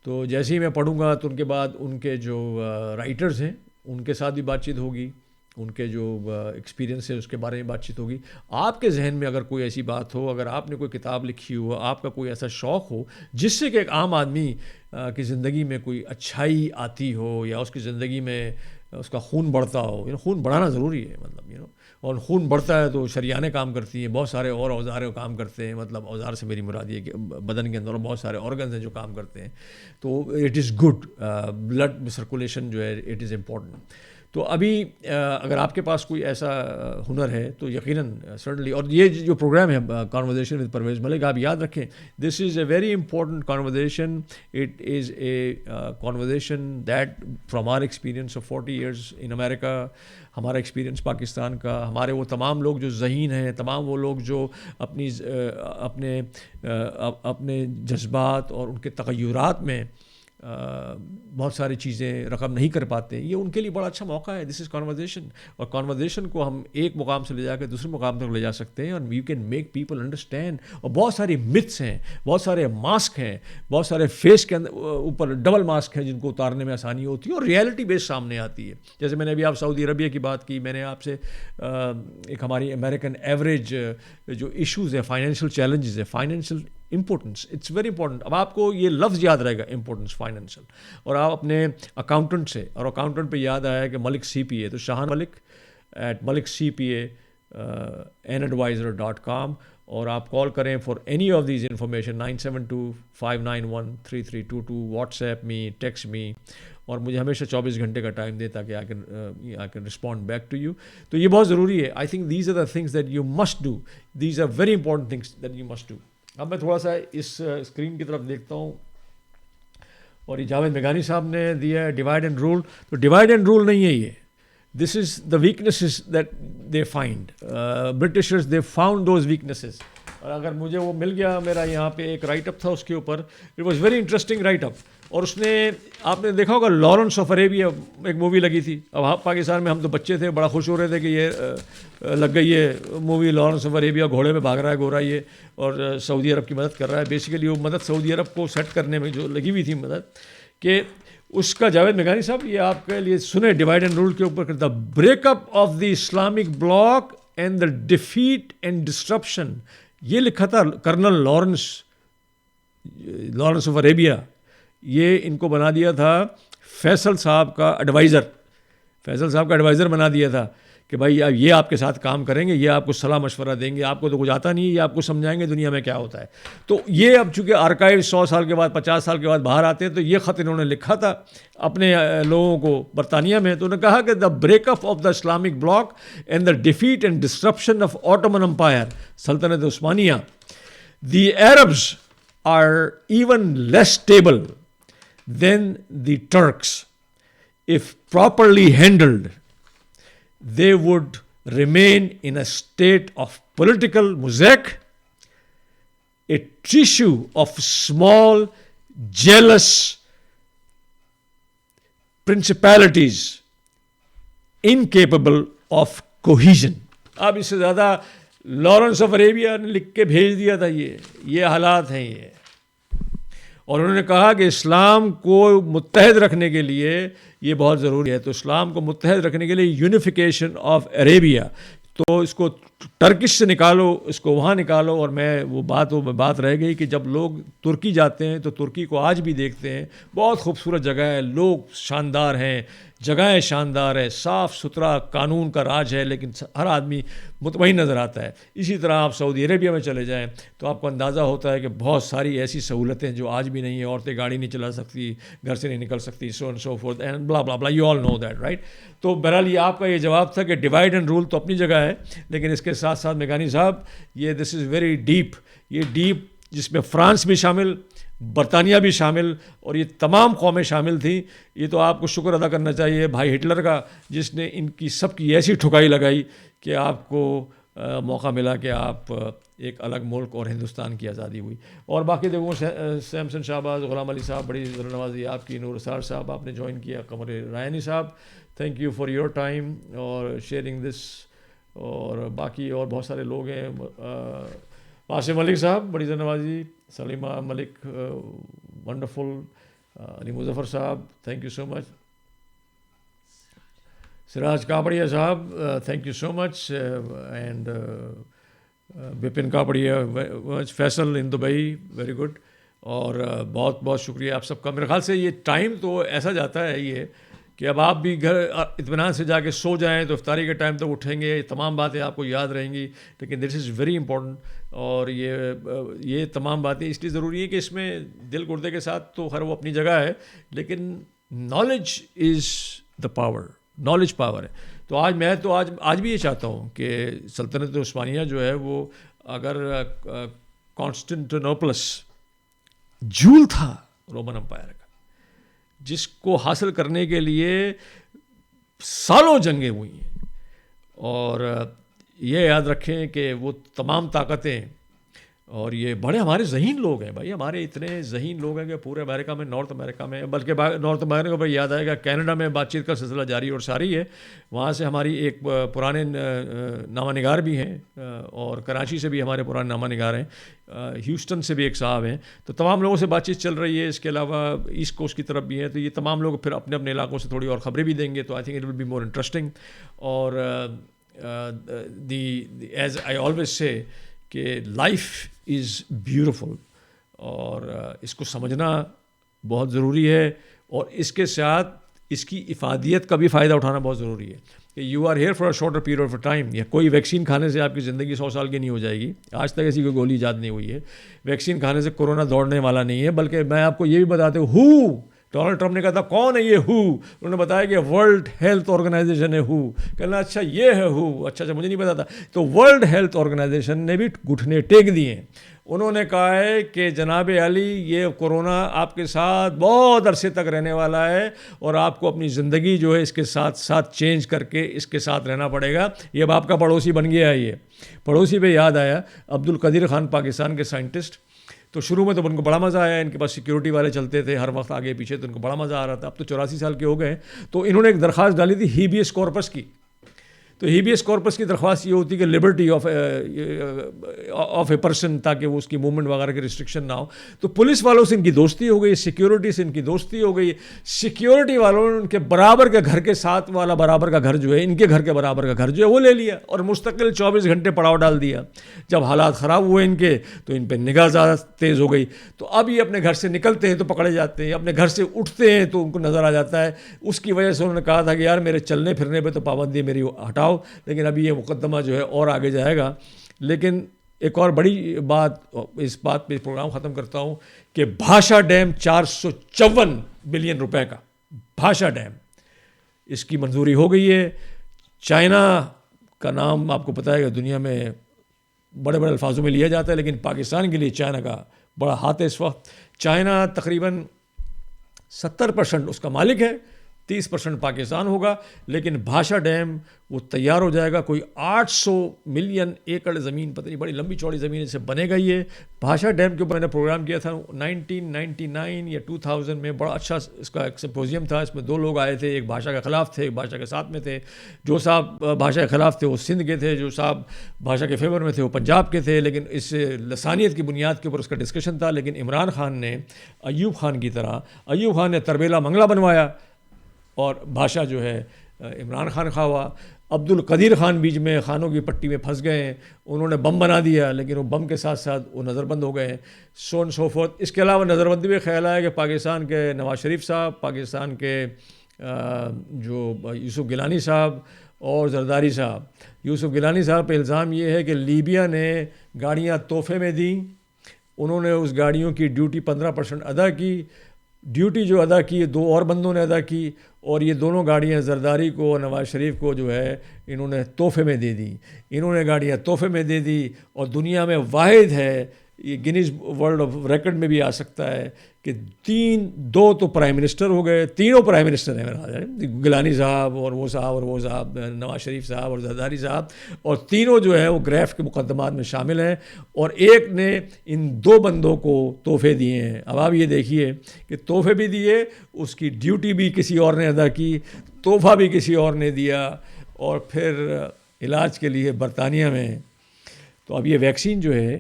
[SPEAKER 1] تو جیسے ہی میں پڑھوں گا تو ان کے بعد ان کے جو رائٹرز ہیں ان کے ساتھ بھی بات چیت ہوگی، ان کے جو ایکسپیرینس ہے اس کے بارے میں بات چیت ہوگی. آپ کے ذہن میں اگر کوئی ایسی بات ہو، اگر آپ نے کوئی کتاب لکھی ہو، آپ کا کوئی ایسا شوق ہو جس سے کہ ایک عام آدمی کی زندگی میں کوئی اچھائی آتی ہو یا اس کی زندگی میں اس کا خون بڑھتا ہو، خون بڑھانا ضروری ہے مطلب اور خون بڑھتا ہے تو شریانیں کام کرتی ہیں، بہت سارے اور اوزار کام کرتے ہیں. مطلب اوزار سے میری مراد یہ کہ بدن کے اندر بہت سارے آرگنز ہیں جو کام کرتے ہیں. تو it is good. Blood circulation جو ہے اٹ از امپورٹنٹ. تو ابھی اگر آپ کے پاس کوئی ایسا ہنر ہے تو یقیناً سرٹنلی. اور یہ جو پروگرام ہے کانورزیشن ود پرویز ملک، آپ یاد رکھیں this is a very important conversation. It is a conversation that from our experience of 40 years in America, ہمارا ایکسپیرینس پاکستان کا، ہمارے وہ تمام لوگ جو ذہین ہیں، تمام وہ لوگ جو اپنے جذبات اور ان کے تغیرات میں بہت ساری چیزیں رقم نہیں کر پاتے، یہ ان کے لیے بڑا اچھا موقع ہے. دس از کانورزیشن. اور کانورزیشن کو ہم ایک مقام سے لے جا کے دوسرے مقام تک لے جا سکتے ہیں اور we can make people understand. اور بہت ساری متس ہیں، بہت سارے ماسک ہیں، بہت سارے فیس کے اوپر ڈبل ماسک ہیں جن کو اتارنے میں آسانی ہوتی ہے اور ریئلٹی بیس سامنے آتی ہے. جیسے میں نے ابھی آپ سعودی عربیہ کی بات کی، میں نے آپ سے ایک ہماری امریکن ایوریج جو ایشوز ہیں، فائنینشیل چیلنجز ہیں، financial importance, it's very important. اب آپ کو یہ لفظ یاد رہے گا امپورٹنس فائنینشیل. اور آپ اپنے اکاؤنٹنٹ سے، اور اکاؤنٹنٹ پہ یاد آیا کہ ملک CPA، تو شاہان ملک @malikcpa_nadvisor.com. اور آپ کال کریں for any of these information 972-591-3322. WhatsApp me, text me. اور مجھے ہمیشہ 24 گھنٹے کا ٹائم دے تاکہ I can respond back to you. تو یہ بہت ضروری ہے. I think these are the things that you must do. These are very important things that you must do. اب میں تھوڑا سا اس اسکرین کی طرف دیکھتا ہوں اور یہ جاوید میگانی صاحب نے دیا ہے ڈیوائڈ اینڈ رول. تو ڈیوائڈ اینڈ رول نہیں ہے یہ. This is the weaknesses that they find. Britishers they found those weaknesses. اور اگر مجھے وہ مل گیا, میرا یہاں پہ ایک رائٹ اپ تھا اس کے اوپر, it was very interesting write up. اور اس نے, آپ نے دیکھا ہوگا لارنس آف اریبیا ایک مووی لگی تھی. اب پاکستان میں ہم تو بچے تھے, بڑا خوش ہو رہے تھے کہ یہ لگ گئی ہے مووی لارنس آف اریبیا, گھوڑے پہ بھاگ رہا ہے گورا یہ, اور سعودی عرب کی مدد کر رہا ہے. بیسیکلی وہ مدد سعودی عرب کو سیٹ کرنے میں جو لگی ہوئی تھی مدد, کہ اس کا جاوید میگانی صاحب یہ آپ کے لیے سنیں ڈیوائڈ اینڈ رول کے اوپر, دا break up of the Islamic bloc and the defeat and disruption. یہ لکھا تھا کرنل لارنس آف اریبیا. یہ ان کو بنا دیا تھا فیصل صاحب کا ایڈوائزر. فیصل صاحب کا ایڈوائزر بنا دیا تھا کہ بھائی یہ آپ کے ساتھ کام کریں گے, یہ آپ کو صلاح مشورہ دیں گے, آپ کو تو کچھ آتا نہیں, یہ آپ کو سمجھائیں گے دنیا میں کیا ہوتا ہے. تو یہ اب چونکہ آرکائیو 100 سال کے بعد 50 سال کے بعد باہر آتے ہیں, تو یہ خط انہوں نے لکھا تھا اپنے لوگوں کو برطانیہ میں. تو انہوں نے کہا کہ the break up of the Islamic bloc and the defeat and disruption of Ottoman empire, سلطنت عثمانیہ. The Arabs are even less stable than the Turks. If properly handled, they would remain in a state of political mosaic, a tissue of small, jealous principalities incapable of cohesion. اب اس سے زیادہ Lawrence of Arabia نے لکھ کے بھیج دیا تھا. یہ حالات ہیں یہ. اور انہوں نے کہا کہ اسلام کو متحد رکھنے کے لیے یہ بہت ضروری ہے. تو اسلام کو متحد رکھنے کے لیے یونیفیکیشن آف عربیہ, تو اس کو ٹرکش سے نکالو, اس کو وہاں نکالو. اور میں وہ بات رہ گئی کہ جب لوگ ترکی جاتے ہیں تو ترکی کو آج بھی دیکھتے ہیں, بہت خوبصورت جگہ ہے, لوگ شاندار ہیں, جگہیں شاندار ہے, صاف ستھرا قانون کا راج ہے, لیکن ہر آدمی مطمئن نظر آتا ہے. اسی طرح آپ سعودی عربیہ میں چلے جائیں تو آپ کو اندازہ ہوتا ہے کہ بہت ساری ایسی سہولتیں جو آج بھی نہیں ہیں. عورتیں گاڑی نہیں چلا سکتی, گھر سے نہیں نکل سکتی, so and so forth and blah blah blah, you all know that right. تو بہرحال یہ آپ کا یہ جواب تھا کہ ڈیوائڈ اینڈ رول تو اپنی جگہ ہے, لیکن اس کے ساتھ ساتھ میگانی صاحب یہ دس از ویری ڈیپ. یہ ڈیپ جس میں فرانس بھی شامل, برطانیہ بھی شامل, اور یہ تمام قومیں شامل تھیں. یہ تو آپ کو شکر ادا کرنا چاہیے بھائی ہٹلر کا, جس نے ان کی سب کی ایسی ٹھکائی لگائی کہ آپ کو موقع ملا کہ آپ ایک الگ ملک اور ہندوستان کی آزادی ہوئی. اور باقی دیکھو سیمسن شہباز, غلام علی صاحب, بڑی نوازی آپ کی, نور اسرار صاحب آپ نے جوائن کیا, قمر رایانی صاحب, thank you for your time اور شیئرنگ دس. اور باقی اور بہت سارے لوگ ہیں, عاصم ملک صاحب, بڑی نوازی, سلیمہ ملک, ونڈرفل, علی مظفر صاحب, thank you so much, Siraj Kapadia صاحب, thank you so much, and Bipin Kapadia, Faisal in Dubai, very good. اور بہت بہت شکریہ آپ سب کا. میرے خیال سے یہ ٹائم تو ایسا جاتا ہے یہ کہ اب آپ بھی گھر اطمینان سے جا کے سو جائیں تو افطاری کے ٹائم تک اٹھیں گے, تمام باتیں آپ کو یاد رہیں گی, لیکن دس از ویری امپورٹنٹ. اور یہ تمام باتیں اس لیے ضروری ہیں کہ اس میں دل گردے کے ساتھ تو خیر وہ اپنی جگہ ہے, لیکن knowledge is the power, knowledge power ہے. تو آج بھی یہ چاہتا ہوں کہ سلطنت عثمانیہ جو ہے وہ, اگر کانسٹنٹینوپلس جول تھا رومن امپائر کا, جس کو حاصل کرنے کے لیے سالوں جنگیں ہوئی ہیں, اور یہ یاد رکھیں کہ وہ تمام طاقتیں, اور یہ بڑے ہمارے ذہین لوگ ہیں بھائی, ہمارے اتنے ذہین لوگ ہیں کہ پورے امریکہ میں, نارتھ امریکہ میں, بلکہ نارتھ امریکہ میں یاد آئے گا کینیڈا میں بات چیت کا سلسلہ جاری اور ساری ہے. وہاں سے ہماری ایک پرانے نامہ نگار بھی ہیں, اور کراچی سے بھی ہمارے پرانے نامہ نگار ہیں, ہیوسٹن سے بھی ایک صاحب ہیں. تو تمام لوگوں سے بات چیت چل رہی ہے. اس کے علاوہ ایسٹ کوسٹ کی طرف بھی ہیں, تو یہ تمام لوگ پھر اپنے اپنے علاقوں سے تھوڑی اور خبریں بھی دیں گے. تو I think it will be more interesting. اور ایز آئی آلویز سے کہ لائف از بیوٹیفل, اور اس کو سمجھنا بہت ضروری ہے, اور اس کے ساتھ اس کی افادیت کا بھی فائدہ اٹھانا بہت ضروری ہے. کہ you are here for a shorter period of time. یا کوئی ویکسین کھانے سے آپ کی زندگی 100 سال کی نہیں ہو جائے گی. آج تک ایسی کوئی گولی ایجاد نہیں ہوئی ہے. ویکسین کھانے سے کورونا دوڑنے والا نہیں ہے. بلکہ میں آپ کو یہ بھی بتاتے ہوں, ڈونلڈ ٹرمپ نے کہا تھا کون ہے یہ ہو, انہوں نے بتایا کہ ورلڈ ہیلتھ آرگنائزیشن ہے ہو. کہنا اچھا یہ ہے ہو, اچھا مجھے نہیں پتا تھا. تو ورلڈ ہیلتھ آرگنائزیشن نے بھی گھٹنے ٹیک دیے ہیں, انہوں نے کہا ہے کہ جناب علی یہ کورونا آپ کے ساتھ بہت عرصے تک رہنے والا ہے اور آپ کو اپنی زندگی جو ہے اس کے ساتھ ساتھ چینج کر کے اس کے ساتھ رہنا پڑے گا. یہ اب آپ کا پڑوسی بن گیا ہے. یہ پڑوسی پہ یاد آیا عبد القدیر خان پاکستان کے سائنٹسٹ. تو شروع میں تو ان کو بڑا مزہ آیا, ان کے پاس سیکیورٹی والے چلتے تھے ہر وقت آگے پیچھے, تو ان کو بڑا مزہ آ رہا تھا. اب تو 84 سال کے ہو گئے. تو انہوں نے ایک درخواست ڈالی تھی ہیبیس کارپس کی. تو ہیبیس کارپس کی درخواست یہ ہوتی کہ لبرٹی آف اے پرسن, تاکہ وہ اس کی موومنٹ وغیرہ کی ریسٹرکشن نہ ہو. تو پولیس والوں سے ان کی دوستی ہو گئی, سیکیورٹی سے ان کی دوستی ہو گئی. سیکیورٹی والوں نے ان کے برابر کے گھر کے ساتھ والا برابر کا گھر جو ہے, ان کے گھر کے برابر کا گھر جو ہے وہ لے لیا اور مستقل 24 گھنٹے پڑاؤ ڈال دیا. جب حالات خراب ہوئے ان کے تو ان پہ نگاہ زیادہ تیز ہو گئی. تو اب یہ اپنے گھر سے نکلتے ہیں تو پکڑے جاتے ہیں, اپنے گھر سے اٹھتے ہیں تو ان کو نظر آ جاتا ہے. اس کی وجہ سے انہوں نے کہا تھا کہ یار میرے چلنے پھرنے پہ تو پابندی میری ہٹاؤ, لیکن ابھی یہ مقدمہ جو ہے اور آگے جائے گا. لیکن ایک اور بڑی بات, اس بات پہ پروگرام ختم کرتا ہوں, کہ بھاشا ڈیم 454 بلین روپے کا بھاشا ڈیم, اس کی منظوری ہو گئی ہے. چائنا کا نام آپ کو پتہ ہے کہ دنیا میں بڑے بڑے الفاظوں میں لیا جاتا ہے, لیکن پاکستان کے لیے چائنا کا بڑا ہاتھ ہے اس وقت. چائنا تقریباً 70% اس کا مالک ہے, 30% پاکستان ہوگا. لیکن بھاشا ڈیم وہ تیار ہو جائے گا, کوئی 800 ملین ایکڑ زمین, پتہ نہیں بڑی لمبی چوڑی زمین سے بنے گا. یہ بھاشا ڈیم کے اوپر میں نے پروگرام کیا تھا 1999 یا 2000 میں, بڑا اچھا اس کا ایک سمپوزیم تھا. اس میں 2 لوگ آئے تھے, ایک بھاشا کے خلاف تھے, ایک بھاشا کے ساتھ میں تھے. جو صاحب بھاشا کے خلاف تھے وہ سندھ کے تھے, جو صاحب بھاشا کے فیور میں تھے وہ پنجاب کے تھے. لیکن اس لسانیت کی بنیاد کے اوپر اس کا ڈسکشن تھا. لیکن عمران خان نے ایوب خان کی طرح, ایوب خان نے تربیلا منگلہ بنوایا اور بھاشا جو ہے عمران خان خواہ ہوا. عبد القدیر خان بیچ میں خانوں کی پٹی میں پھنس گئے ہیں, انہوں نے بم بنا دیا, لیکن وہ بم کے ساتھ ساتھ وہ نظر بند ہو گئے ہیں. سو اینڈ سو فورتھ. اس کے علاوہ نظر بندی میں خیال آیا کہ پاکستان کے نواز شریف صاحب, پاکستان کے جو یوسف گیلانی صاحب اور زرداری صاحب. یوسف گیلانی صاحب پہ الزام یہ ہے کہ لیبیا نے گاڑیاں تحفے میں دیں, انہوں نے اس گاڑیوں کی ڈیوٹی 15% ادا کی. ڈیوٹی جو ادا کی 2 اور بندوں نے ادا کی, اور یہ دونوں گاڑیاں زرداری کو اور نواز شریف کو جو ہے انہوں نے تحفے میں دے دی. انہوں نے گاڑیاں تحفے میں دے دی, اور دنیا میں واحد ہے, یہ گینیز ورلڈ آف ریکارڈ میں بھی آ سکتا ہے کہ 2 تو پرائم منسٹر ہو گئے, تینوں پرائم منسٹر ہیں میرا, گیلانی صاحب اور وہ صاحب اور وہ صاحب, نواز شریف صاحب اور زرداری صاحب, اور تینوں جو ہے وہ گریفٹ کے مقدمات میں شامل ہیں, اور ایک نے ان 2 بندوں کو تحفے دیے ہیں. اب آپ یہ دیکھیے کہ تحفے بھی دیے, اس کی ڈیوٹی بھی کسی اور نے ادا کی, تحفہ بھی کسی اور نے دیا, اور پھر علاج کے لیے برطانیہ میں. تو اب یہ ویکسین جو ہے,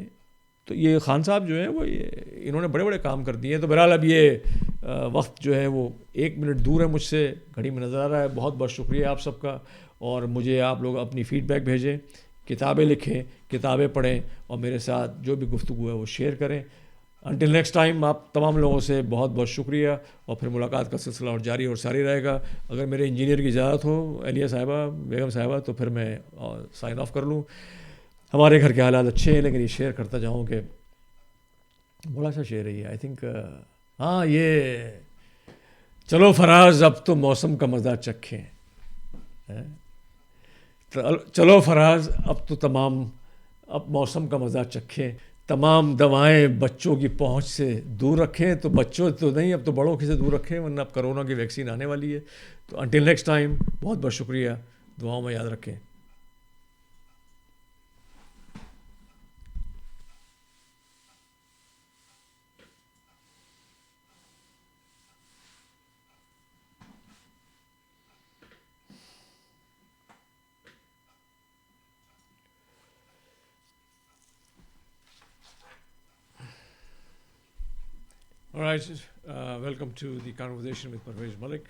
[SPEAKER 1] تو یہ خان صاحب جو ہیں وہ انہوں نے بڑے بڑے کام کر دیے ہیں. تو بہرحال اب یہ وقت جو ہے وہ 1 منٹ دور ہے مجھ سے, گھڑی میں نظر آ رہا ہے. بہت بہت شکریہ آپ سب کا, اور مجھے آپ لوگ اپنی فیڈ بیک بھیجیں, کتابیں لکھیں, کتابیں پڑھیں, اور میرے ساتھ جو بھی گفتگو ہے وہ شیئر کریں. انٹل نیکسٹ ٹائم, آپ تمام لوگوں سے بہت بہت شکریہ, اور پھر ملاقات کا سلسلہ اور جاری اور ساری رہے گا. اگر میرے انجینئر کی اجازت ہو, اہلیہ صاحبہ, بیگم صاحبہ, تو پھر میں سائن آف کر لوں. ہمارے گھر کے حالات اچھے ہیں, لیکن یہ شیئر کرتا جاؤں کہ بڑا سا شعر ہے یہ, آئی تھنک, ہاں یہ چلو فراز اب تو موسم کا مزہ چکھیں, چلو فراز اب موسم کا مزہ چکھیں, تمام دوائیں بچوں کی پہنچ سے دور رکھیں. تو بچوں تو نہیں, اب تو بڑوں کی سے دور رکھیں, ورنہ اب کرونا کی ویکسین آنے والی ہے. تو انٹل نیکسٹ ٹائم, بہت بہت شکریہ, دعاؤں میں یاد رکھیں. All right, welcome to the conversation with Parvez Malik.